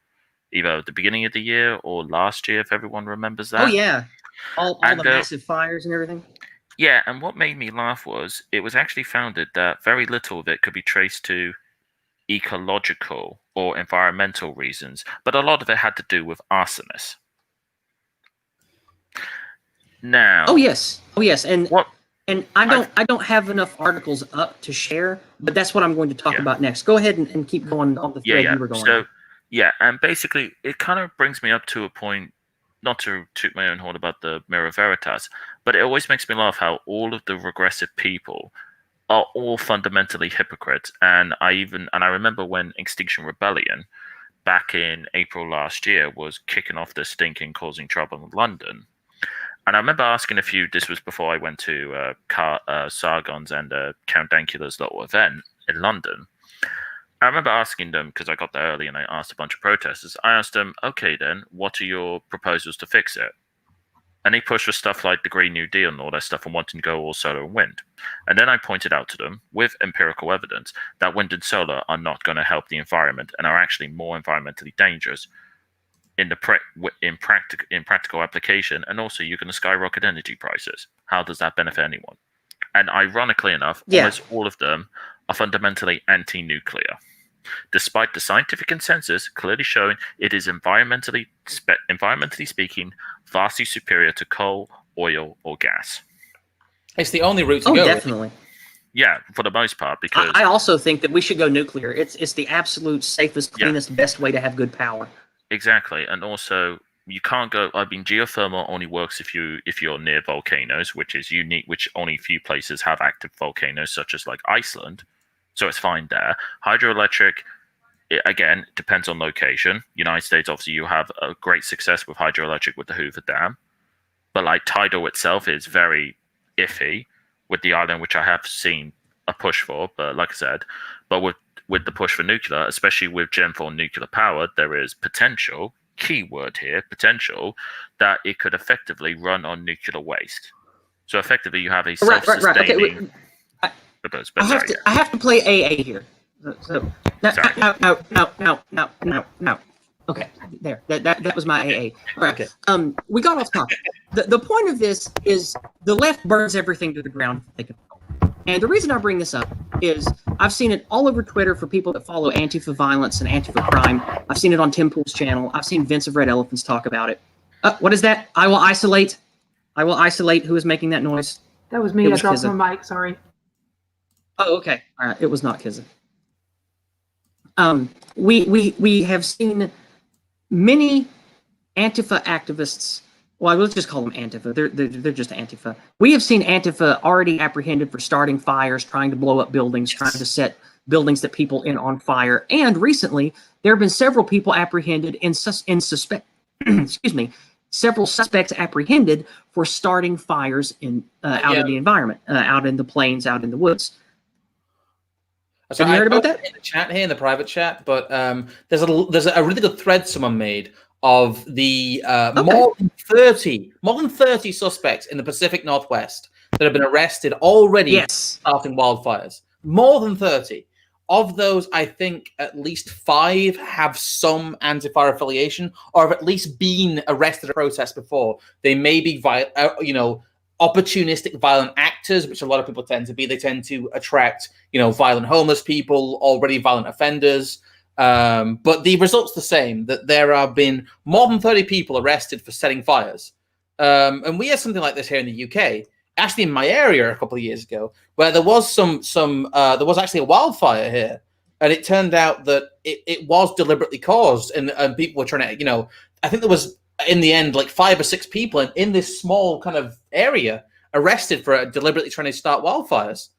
either at the beginning of the year or last year, if everyone remembers that. Oh, yeah. All the massive fires and everything. Yeah, and what made me laugh was it was actually founded that very little of it could be traced to ecological or environmental reasons, but a lot of it had to do with arsonists. Now, oh yes, and I don't have enough articles up to share, but that's what I'm going to talk about next. Go ahead and keep going on the thread you were going. So and basically it kind of brings me up to a point, not to toot my own horn about the Mirror Veritas, but it always makes me laugh how all of the regressive people are all fundamentally hypocrites. And I remember when Extinction Rebellion back in April last year was kicking off the stinking causing trouble in London. And I remember asking a few, this was before I went to Sargon's and Count Dankula's little event in London. I remember asking them, because I got there early and I asked a bunch of protesters, I asked them, okay then, what are your proposals to fix it? And they pushed for stuff like the Green New Deal and all that stuff and wanting to go all solar and wind. And then I pointed out to them, with empirical evidence, that wind and solar are not going to help the environment and are actually more environmentally dangerous in practical application. And also, you're going to skyrocket energy prices. How does that benefit anyone? And ironically enough, almost all of them are fundamentally anti-nuclear, despite the scientific consensus clearly showing it is environmentally speaking vastly superior to coal, oil, or gas. It's the only route to go. Definitely. Yeah, for the most part, because I also think that we should go nuclear. It's the absolute safest, cleanest, best way to have good power. Exactly, and also you can't go. I mean, geothermal only works if you're near volcanoes, which is unique. Which only few places have active volcanoes, such as like Iceland. So it's fine there. Hydroelectric, again, depends on location. United States, obviously, you have a great success with hydroelectric with the Hoover Dam. But like tidal itself is very iffy with the island, which I have seen a push for. But like I said, but with the push for nuclear, especially with Gen 4 nuclear power, there is potential, keyword here, potential, that it could effectively run on nuclear waste. So effectively, you have a self-sustaining... I have to play AA here. So no. Okay, there. That was my AA. All right. Okay. We got off topic. The point of this is the left burns everything to the ground. And the reason I bring this up is I've seen it all over Twitter for people that follow Antifa violence and Antifa crime. I've seen it on Tim Pool's channel. I've seen Vince of Red Elephants talk about it. What is that? I will isolate. Who is making that noise? That was me. I dropped my mic. Sorry. Oh, okay. All right. It was not Kizza. We have seen many Antifa activists. Well, let's just call them Antifa. They're just Antifa. We have seen Antifa already apprehended for starting fires, trying to blow up buildings, trying to set buildings that people in on fire. And recently, there have been several people apprehended several suspects apprehended for starting fires out in the environment, out in the plains, out in the woods. So have you heard about that? In the chat here, in the private chat, but there's a really good thread someone made of the more than 30 suspects in the Pacific Northwest that have been arrested already starting wildfires. More than 30. Of those, I think at least 5 have some anti-fire affiliation or have at least been arrested at protests before. They may be opportunistic violent actors, which a lot of people tend to be. They tend to attract, violent homeless people, already violent offenders. But the result's the same, that there have been more than 30 people arrested for setting fires. And we had something like this here in the UK, actually in my area a couple of years ago, where there was there was actually a wildfire here. And it turned out that it was deliberately caused and people were trying to, I think there was, in the end, like 5 or 6 people in this small kind of area arrested for deliberately trying to start wildfires.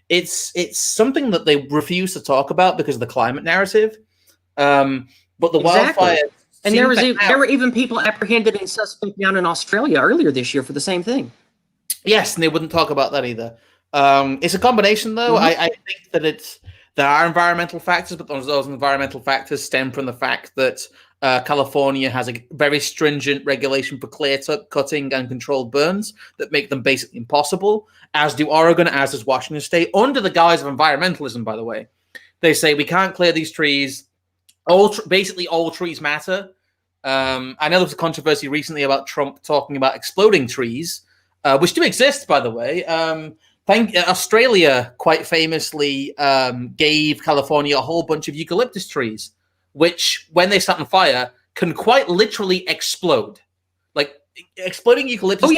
It's something that they refuse to talk about because of the climate narrative. But the wildfires, and there were even people apprehended and suspect down in Australia earlier this year for the same thing. Yes, and they wouldn't talk about that either. It's a combination, though. I think that there are environmental factors, but those environmental factors stem from the fact that California has a very stringent regulation for clear cutting and controlled burns that make them basically impossible, as do Oregon, as does Washington State, under the guise of environmentalism, by the way. They say we can't clear these trees. Basically, all trees matter. I know there was a controversy recently about Trump talking about exploding trees, which do exist, by the way. Australia quite famously gave California a whole bunch of eucalyptus trees, which, when they start on fire, can quite literally explode. Like, exploding eucalyptus.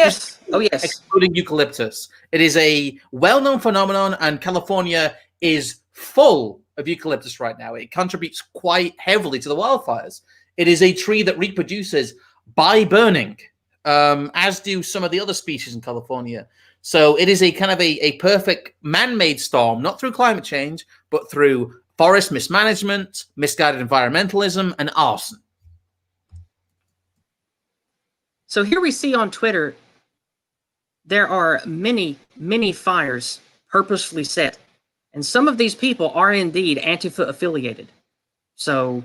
Oh, yes. Exploding eucalyptus. It is a well-known phenomenon, and California is full of eucalyptus right now. It contributes quite heavily to the wildfires. It is a tree that reproduces by burning, as do some of the other species in California. So it is a kind of a perfect man-made storm, not through climate change, but through forest mismanagement, misguided environmentalism, and arson. So here we see on Twitter, there are many, many fires purposefully set And some of these people are indeed Antifa affiliated. So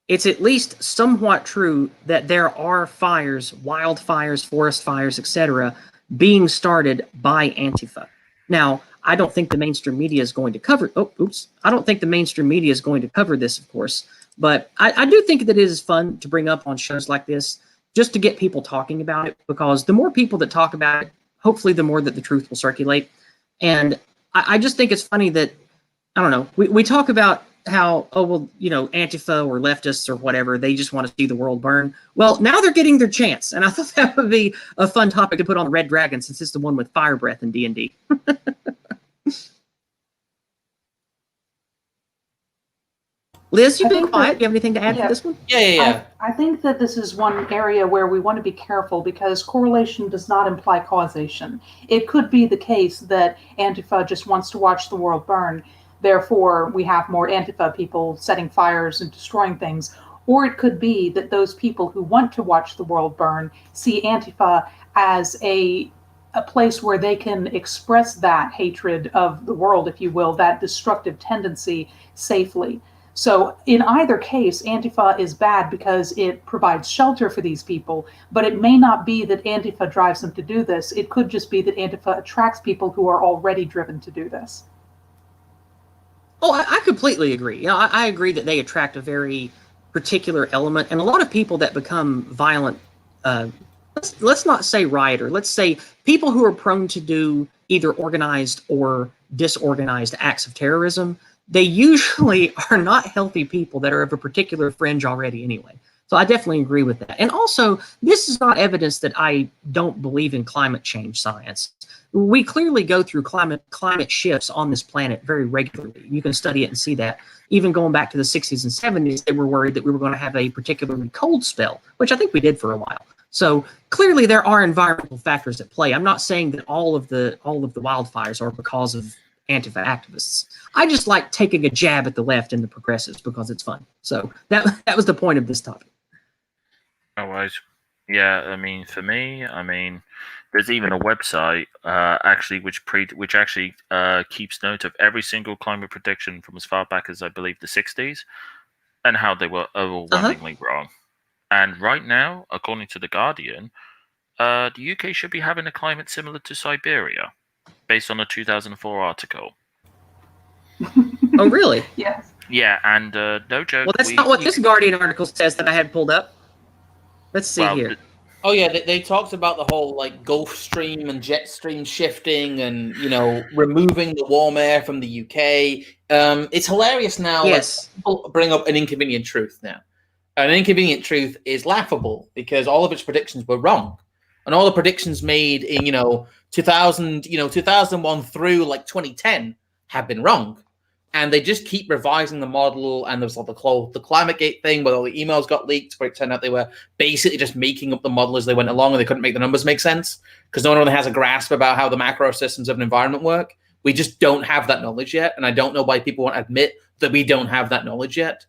it's at least somewhat true that there are fires, wildfires, forest fires, etc., being started by Antifa. Now, I don't think the mainstream media is going to cover. I don't think the mainstream media is going to cover this, of course. But I do think that it is fun to bring up on shows like this, just to get people talking about it. Because the more people that talk about it, hopefully, the more that the truth will circulate. And I just think it's funny that, I don't know, we talk about how, oh, well, Antifa or leftists or whatever, they just want to see the world burn. Well, now they're getting their chance. And I thought that would be a fun topic to put on the Red Dragon, since it's the one with fire breath in D&D. Liz, you've been quiet. Do you have anything to add to this one? Yeah. I think that this is one area where we want to be careful, because correlation does not imply causation. It could be the case that Antifa just wants to watch the world burn. Therefore, we have more Antifa people setting fires and destroying things. Or it could be that those people who want to watch the world burn see Antifa as a place where they can express that hatred of the world, if you will, that destructive tendency safely. So in either case, Antifa is bad because it provides shelter for these people, but it may not be that Antifa drives them to do this. It could just be that Antifa attracts people who are already driven to do this. Oh, I completely agree. I agree that they attract a very particular element, and a lot of people that become violent, let's not say rioter, let's say people who are prone to do either organized or disorganized acts of terrorism, they usually are not healthy people that are of a particular fringe already anyway. So I definitely agree with that. And also, this is not evidence that I don't believe in climate change science. We clearly go through climate shifts on this planet very regularly. You can study it and see that. Even going back to the 60s and 70s, they were worried that we were going to have a particularly cold spell, which I think we did for a while. So clearly there are environmental factors at play. I'm not saying that all of the wildfires are because of Antifa activists. I just like taking a jab at the left and the progressives because it's fun. So that was the point of this topic. Alright. Yeah, I mean, for me, there's even a website actually which keeps note of every single climate prediction from as far back as I believe the 60s and how they were overwhelmingly wrong. And right now, according to The Guardian, the UK should be having a climate similar to Siberia, based on a 2004 article. Oh, really? Yes. Yeah, and no joke. Well, that's not what this Guardian article says that I had pulled up. Let's see here. Oh yeah, they talked about the whole like Gulf Stream and jet stream shifting, and removing the warm air from the UK. It's hilarious now. Yes, like, people bring up an inconvenient truth now. An inconvenient truth is laughable because all of its predictions were wrong, and all the predictions made in 2001 through like 2010 have been wrong. And they just keep revising the model, and there's like the ClimateGate thing where all the emails got leaked, where it turned out they were basically just making up the model as they went along, and they couldn't make the numbers make sense because no one really has a grasp about how the macro systems of an environment work. We just don't have that knowledge yet, and I don't know why people won't admit that we don't have that knowledge yet.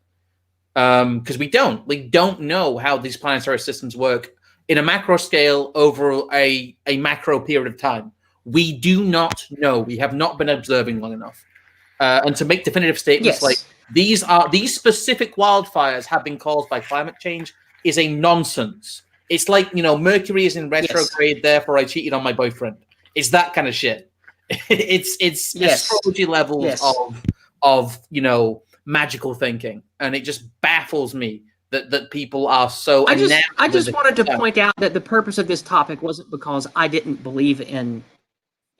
Because we don't know how these planetary systems work in a macro scale over a macro period of time. We do not know. We have not been observing long enough. And to make definitive statements like these specific wildfires have been caused by climate change is a nonsense. It's like, Mercury is in retrograde, therefore I cheated on my boyfriend. It's that kind of shit. It's astrology levels of magical thinking, and it just baffles me that people are so. I just wanted to point out that the purpose of this topic wasn't because I didn't believe in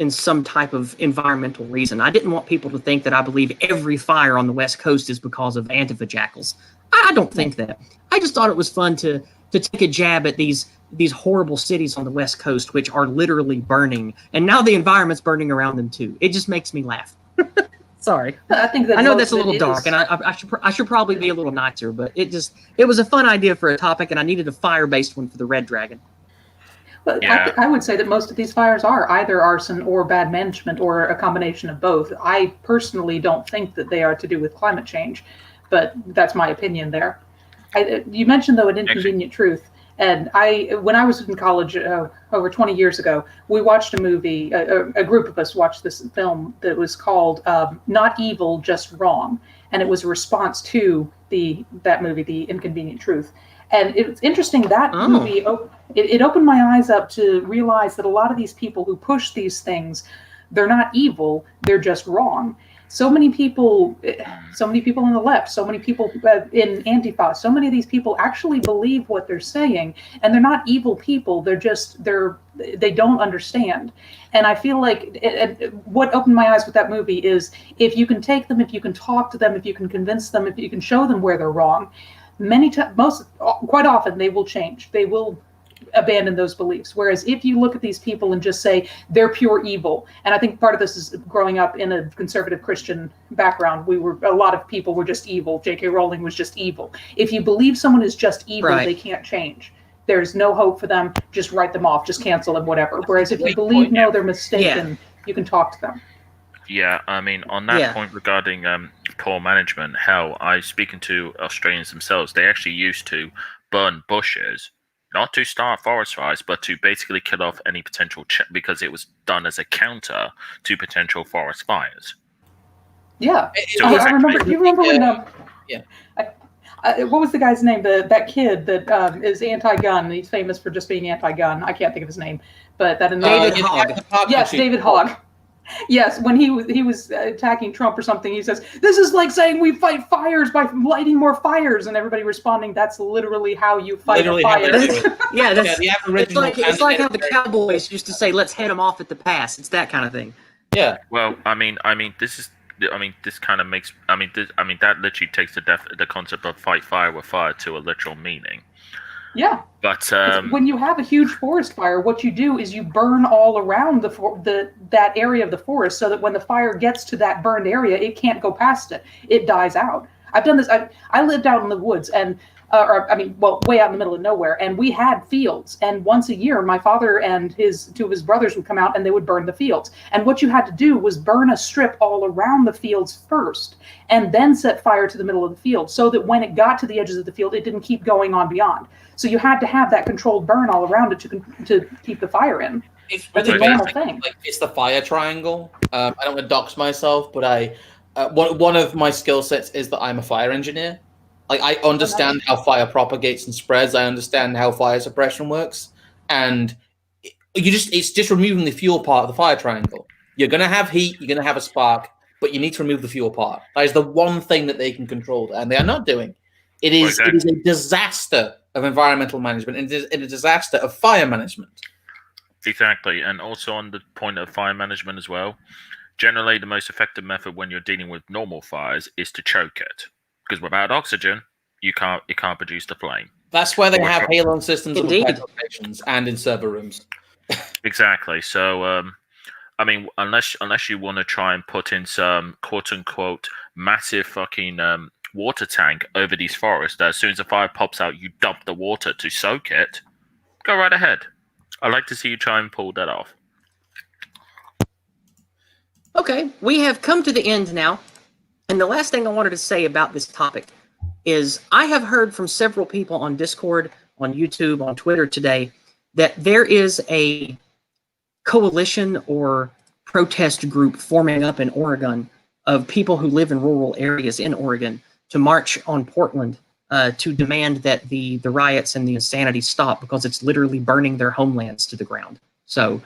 some type of environmental reason. I didn't want people to think that I believe every fire on the West Coast is because of Antifa jackals. I don't think that. I just thought it was fun to take a jab at these horrible cities on the West Coast, which are literally burning, and now the environment's burning around them too. It just makes me laugh. Sorry. I know that's a little dark, and I should probably be a little nicer, but it was a fun idea for a topic, and I needed a fire-based one for the Red Dragon. But yeah. I would say that most of these fires are either arson or bad management or a combination of both. I personally don't think that they are to do with climate change, but that's my opinion there. You mentioned, though, an inconvenient truth, And when I was in college over 20 years ago, we watched a movie, a group of us watched this film that was called Not Evil, Just Wrong. And it was a response to that movie, The Inconvenient Truth. And it's interesting, that movie, it opened my eyes up to realize that a lot of these people who push these things, they're not evil, they're just wrong. So many people on the left, so many people in Antifa, so many of these people actually believe what they're saying, and they're not evil people. They don't understand. And I feel like what opened my eyes with that movie is, if you can take them, if you can talk to them, if you can convince them, if you can show them where they're wrong, quite often they will change. They will abandon those beliefs. Whereas if you look at these people and just say they're pure evil, and I think part of this is growing up in a conservative Christian background, a lot of people were just evil. J.K. Rowling was just evil. If you believe someone is just evil, they can't change. There's no hope for them. Just write them off. Just cancel them, whatever. Whereas if you believe, no, they're mistaken, you can talk to them. Yeah, I mean, on that point regarding poor management, speaking to Australians themselves, they actually used to burn bushes, not to start forest fires, but to basically kill off any potential, because it was done as a counter to potential forest fires. Yeah. So I remember. Do you remember when? What was the guy's name? That kid that is anti-gun. He's famous for just being anti-gun. I can't think of his name, but that David Hogg. Yes, David Hogg. Yes, when he was attacking Trump or something, he says, "This is like saying we fight fires by lighting more fires," and everybody responding, "That's literally how you fight a fire." It's like how the cowboys used to say, "Let's head them off at the pass." It's that kind of thing. Yeah. Well, this kind of makes. That literally takes the concept of fight fire with fire to a literal meaning. Yeah. But when you have a huge forest fire, what you do is you burn all around that area of the forest, so that when the fire gets to that burned area, it can't go past it. It dies out. I've done this. I lived out in the woods, and way out in the middle of nowhere, and we had fields. And once a year, my father and two of his brothers would come out, and they would burn the fields. And what you had to do was burn a strip all around the fields first, and then set fire to the middle of the field, so that when it got to the edges of the field, it didn't keep going on beyond. So you had to have that controlled burn all around it to keep the fire in. It's a normal thing. Like, it's the fire triangle. I don't want to dox myself, but one of my skill sets is that I'm a fire engineer. Like, I understand how fire propagates and spreads. I understand how fire suppression works, and it's just removing the fuel part of the fire triangle. You're gonna have heat, you're gonna have a spark, but you need to remove the fuel part. That is the one thing that they can control, and they are not doing. It is a disaster of environmental management, and it is a disaster of fire management. Exactly, and also on the point of fire management as well, generally the most effective method when you're dealing with normal fires is to choke it, because without oxygen, you can't produce the flame. That's where they have halon systems in locations and in server rooms. Exactly. So, unless you want to try and put in some quote unquote massive fucking water tank over these forests, that as soon as the fire pops out, you dump the water to soak it, go right ahead. I'd like to see you try and pull that off. Okay, we have come to the end now. And the last thing I wanted to say about this topic is I have heard from several people on Discord, on YouTube, on Twitter today, that there is a coalition or protest group forming up in Oregon of people who live in rural areas in Oregon to march on Portland to demand that the riots and the insanity stop, because it's literally burning their homelands to the ground. So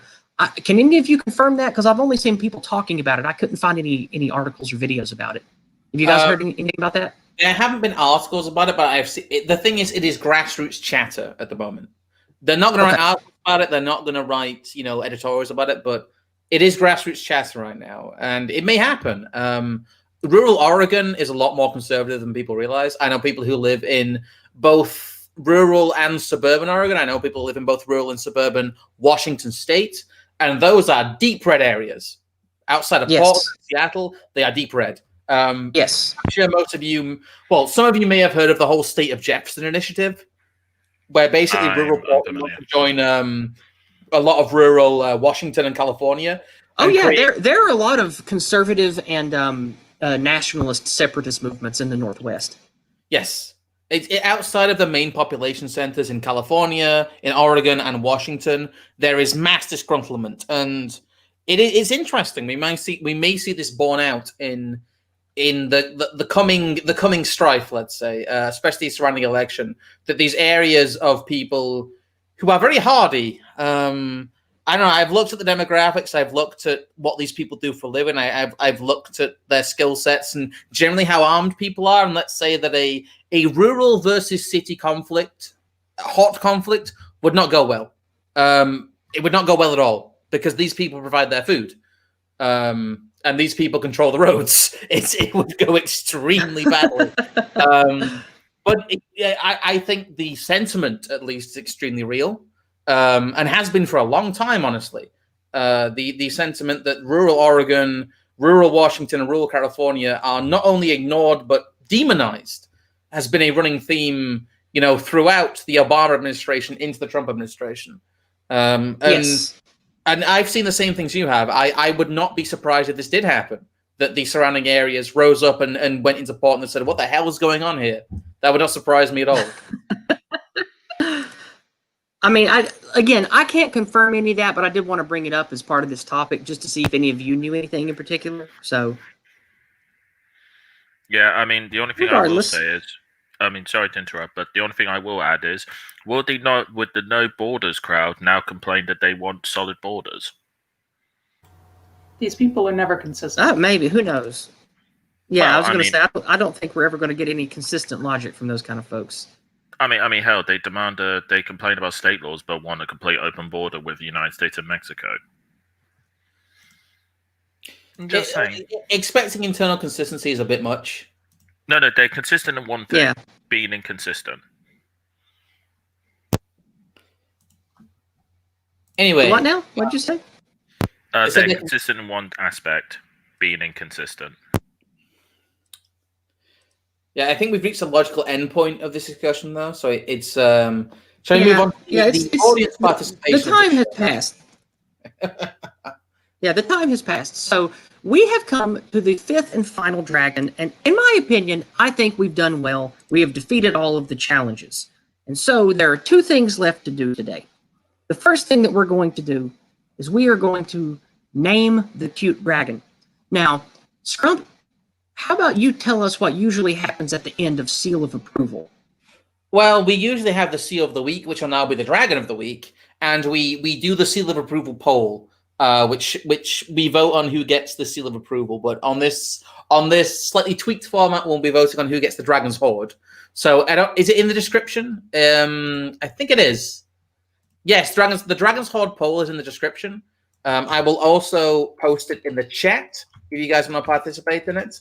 can any of you confirm that? Because I've only seen people talking about it. I couldn't find any articles or videos about it. Have you guys heard anything about that? There haven't been articles about it, but I've seen it. The thing is, it is grassroots chatter at the moment. They're not going to write articles about it. They're not going to write, editorials about it, but it is grassroots chatter right now, and it may happen. Rural Oregon is a lot more conservative than people realize. I know people who live in both rural and suburban Oregon. I know people who live in both rural and suburban Washington State, and those are deep red areas. Outside of Portland, Seattle, they are deep red. Yes. I'm sure most of you, some of you may have heard of the whole State of Jefferson initiative, where basically rural Portland want to join a lot of rural Washington and California. Oh, yeah, there are a lot of conservative and nationalist separatist movements in the Northwest. Yes. outside of the main population centers in California, in Oregon, and Washington, there is mass disgruntlement, and it's interesting. We may see this borne out in the coming strife, let's say, especially surrounding the election, that these areas of people who are very hardy. I don't know. I've looked at the demographics. I've looked at what these people do for a living. I've looked at their skill sets and generally how armed people are. And let's say that a rural versus city conflict, hot conflict, would not go well. It would not go well at all because these people provide their food. And these people control the roads. It would go extremely badly. But I think the sentiment, at least, is extremely real, and has been for a long time, honestly. The sentiment that rural Oregon, rural Washington, and rural California are not only ignored but demonized has been a running theme, throughout the Obama administration into the Trump administration. Yes. And I've seen the same things you have. I would not be surprised if this did happen, that the surrounding areas rose up and went into Portland and said, what the hell is going on here? That would not surprise me at all. I mean, I can't confirm any of that, but I did want to bring it up as part of this topic just to see if any of you knew anything in particular. So, yeah, I mean, the only thing I will say is, sorry to interrupt, but the only thing I will add is, would the No Borders crowd now complain that they want solid borders? These people are never consistent. Maybe. Who knows? Yeah, I was going to say, I don't think we're ever going to get any consistent logic from those kind of folks. I mean, hell, they complain about state laws, but want a complete open border with the United States and Mexico. I'm just saying. Expecting internal consistency is a bit much. No, they're consistent in one thing, being inconsistent. Anyway. What now? What'd you say? They're consistent in one aspect, being inconsistent. Yeah, I think we've reached a logical endpoint of this discussion, though. So it's shall we move on? Yeah, the audience participation. The time has passed. Yeah, the time has passed. So we have come to the fifth and final dragon, and in my opinion, I think we've done well. We have defeated all of the challenges. And so there are two things left to do today. The first thing that we're going to do is we are going to name the cute dragon. Now, Scrump, how about you tell us what usually happens at the end of Seal of Approval? Well, we usually have the Seal of the Week, which will now be the Dragon of the Week, and we do the Seal of Approval poll, which we vote on who gets the Seal of Approval. But on this slightly tweaked format, we'll be voting on who gets the Dragon's Hoard. So is it in the description? I think it is. Yes, the Dragon's Hoard poll is in the description. I will also post it in the chat if you guys want to participate in it.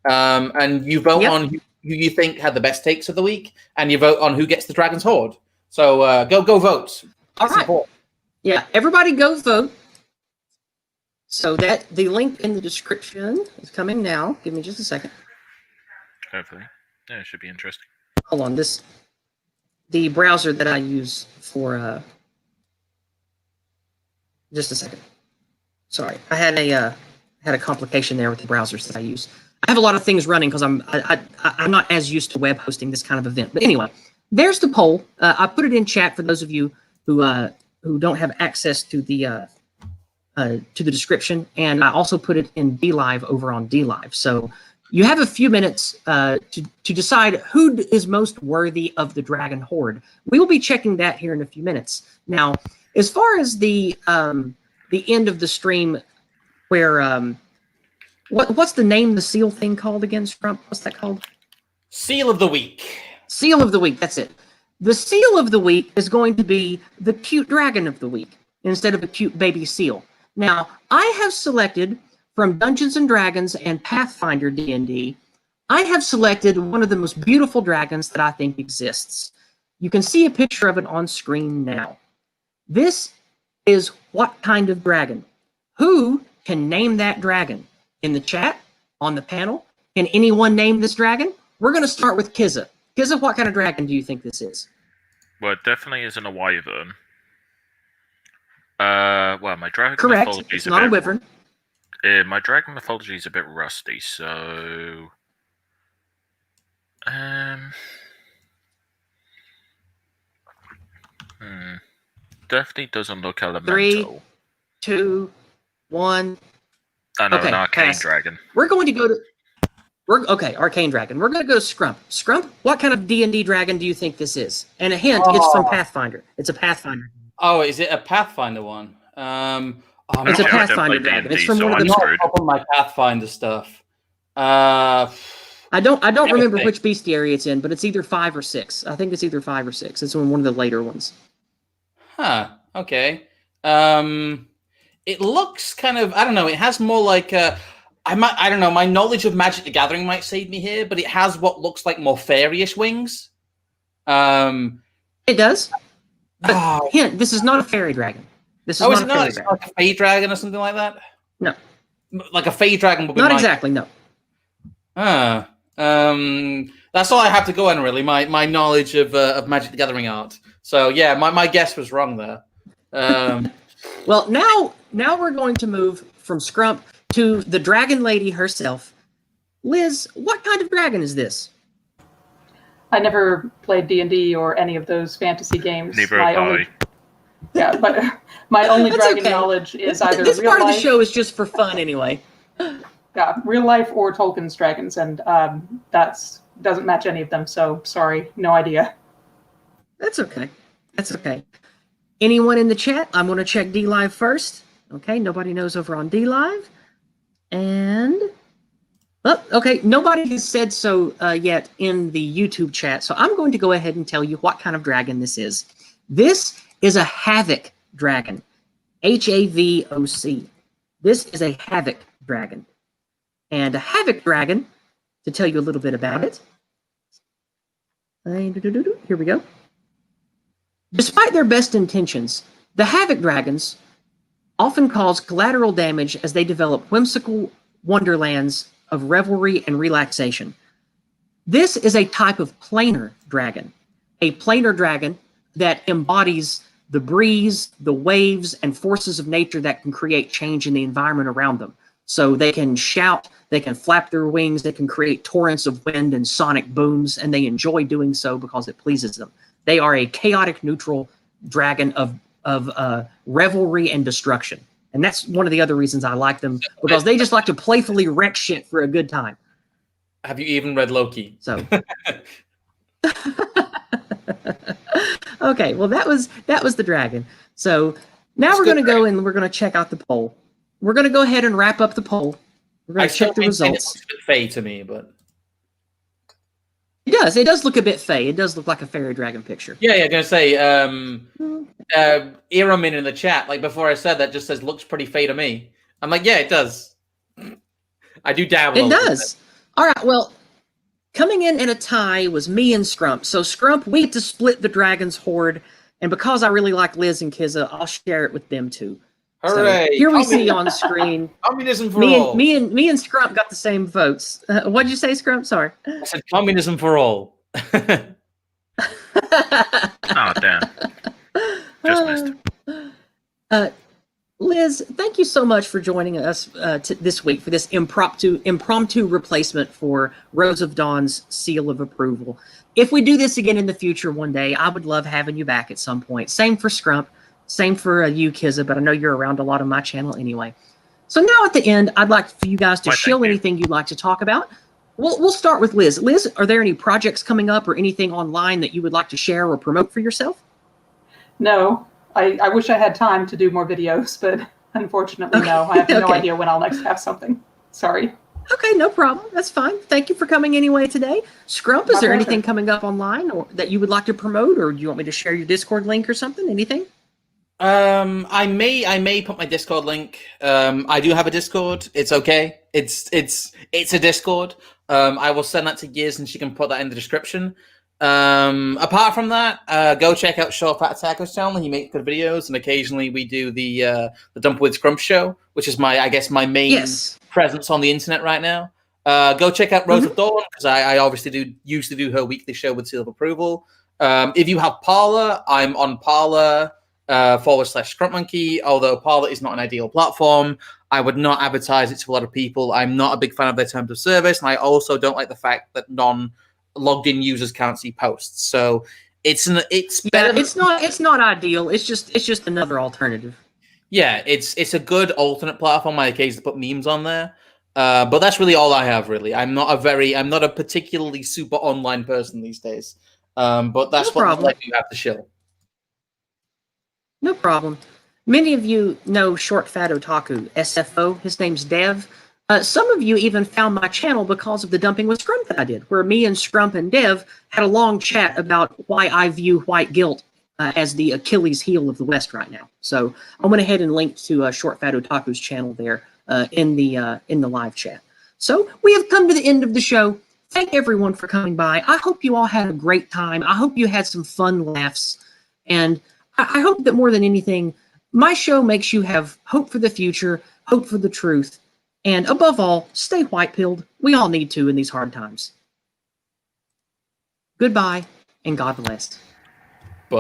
And you vote on who you think had the best takes of the week, and you vote on who gets the Dragon's Hoard. So go vote. All right. Support. Yeah, everybody go vote. So the link in the description is coming now. Give me just a second. Hopefully. Yeah, it should be interesting. Hold on. The browser that I use for just a second. Sorry. I had a complication there with the browsers that I use. I have a lot of things running because I'm not as used to web hosting this kind of event. But anyway, there's the poll. I put it in chat for those of you who don't have access to the description, and I also put it in DLive over on DLive. So you have a few minutes to decide who is most worthy of the Dragon Hoard. We will be checking that here in a few minutes. Now, as far as the end of the stream, where what's the name the seal thing called again, Scrump? What's that called? Seal of the Week. Seal of the Week, that's it. The Seal of the Week is going to be the cute Dragon of the Week instead of a cute baby seal. Now, I have selected from Dungeons & Dragons and Pathfinder D&D, I have selected one of the most beautiful dragons that I think exists. You can see a picture of it on screen now. This is what kind of dragon? Who can name that dragon? In the chat, on the panel, can anyone name this dragon? We're going to start with Kizza. Kizza, what kind of dragon do you think this is? Well, it definitely isn't a wyvern. Well, my dragon Correct. mythology It's is not a wyvern. My dragon mythology is a bit rusty, so Definitely doesn't look elemental. 3, 2, 1. I know, Okay, an arcane pass. dragon. We're going to go to... Okay, arcane dragon. We're going to go to Scrump. Scrump, what kind of D&D dragon do you think this is? And a hint, it's from Pathfinder. It's a Pathfinder. Oh, is it a Pathfinder one? It's a Pathfinder dragon. D&D, It's from so one of I'm the... screwed. Not on my Pathfinder stuff. I don't remember which bestiary it's in, but it's either 5 or 6. I think it's either 5 or 6. It's one of the later ones. Huh. Okay. It looks kind of, I don't know. It has more like I don't know. My knowledge of Magic the Gathering might save me here, but it has what looks like more fairy-ish wings. It does. But hint: this is not a fairy dragon. This is not a fairy dragon. Like a fey dragon or something like that? No. Like a fey dragon would be not exactly. No. That's all I have to go on, really. My knowledge of Magic the Gathering art. So yeah, my guess was wrong there. Well, now we're going to move from Scrump to the dragon lady herself. Liz, what kind of dragon is this? I never played D&D or any of those fantasy games. Neither have I. Yeah, but my only That's dragon okay. knowledge is either this real part life, of the show is just for fun anyway. Yeah, real life or Tolkien's dragons, and that's doesn't match any of them. So sorry, no idea. That's okay. That's okay. Anyone in the chat? I'm going to check D Live first. Okay, nobody knows over on D Live. And, oh, okay, nobody has said so yet in the YouTube chat, so I'm going to go ahead and tell you what kind of dragon this is. This is a Havoc dragon. Havoc. This is a Havoc dragon. And a Havoc dragon, to tell you a little bit about it. Here we go. Despite their best intentions, the Havoc dragons often cause collateral damage as they develop whimsical wonderlands of revelry and relaxation. This is a type of planar dragon. A planar dragon that embodies the breeze, the waves, and forces of nature that can create change in the environment around them. So they can shout, they can flap their wings, they can create torrents of wind and sonic booms, and they enjoy doing so because it pleases them. They are a chaotic neutral dragon of revelry and destruction. And that's one of the other reasons I like them, because they just like to playfully wreck shit for a good time. Have you even read Loki? So okay, well that was the dragon. So now we're going to go and we're going to check out the poll. We're going to go ahead and wrap up the poll. We're going to check the results. It's a bit fey to me, but it does. It does look a bit fey. It does look like a fairy dragon picture. yeah, I'm gonna say Eramin in the chat, like before I said that, just says looks pretty fey to me. I'm like, yeah, it does. I do dabble. It does. All right. Well, coming in a tie was me and Scrump. So Scrump, we get to split the dragon's horde, and because I really like Liz and Kizza, I'll share it with them too. Hooray! So here we see on screen. Communism for all. Me and Scrump got the same votes. What'd you say, Scrump? Sorry. I said communism for all. Oh, damn. Just missed. Liz, thank you so much for joining us this week for this impromptu replacement for Rose of Dawn's seal of approval. If we do this again in the future one day, I would love having you back at some point. Same for Scrump. Same for you, Kizza, but I know you're around a lot on my channel anyway. So now at the end, I'd like for you guys to shill anything you'd like to talk about. We'll start with Liz. Liz, are there any projects coming up or anything online that you would like to share or promote for yourself? No, I wish I had time to do more videos, but unfortunately, no. I have no idea when I'll next have something. Sorry. Okay, no problem. That's fine. Thank you for coming anyway today. Scrump, is there anything coming up online or that you would like to promote, or do you want me to share your Discord link or something? Anything? I may put my Discord link. I do have a Discord. It's okay. It's a Discord. I will send that to Yizz and she can put that in the description. Apart from that, go check out Short Fat Attacker's channel. He makes good videos, and occasionally we do the Dump with Scrump show, which is my main presence on the internet right now. Go check out Rose of Dawn, because I obviously used to do her weekly show with seal of approval. If you have Parler, I'm on Parler. /Scrump Monkey, although Parler is not an ideal platform. I would not advertise it to a lot of people. I'm not a big fan of their terms of service, and I also don't like the fact that non-logged in users can't see posts. So it's Yeah, better. it's not ideal. It's just another alternative. Yeah, it's a good alternate platform. I occasionally put memes on there, but that's really all I have. Really, I'm not a particularly super online person these days. But that's what I do have to show. No problem. Many of you know Short Fat Otaku, SFO. His name's Dev. Some of you even found my channel because of the Dumping with Scrump that I did, where me and Scrump and Dev had a long chat about why I view white guilt as the Achilles heel of the West right now. So I went ahead and linked to Short Fat Otaku's channel there in the live chat. So we have come to the end of the show. Thank everyone for coming by. I hope you all had a great time. I hope you had some fun laughs. And I hope that more than anything, my show makes you have hope for the future, hope for the truth, and above all, stay white-pilled. We all need to in these hard times. Goodbye, and God bless. Bye.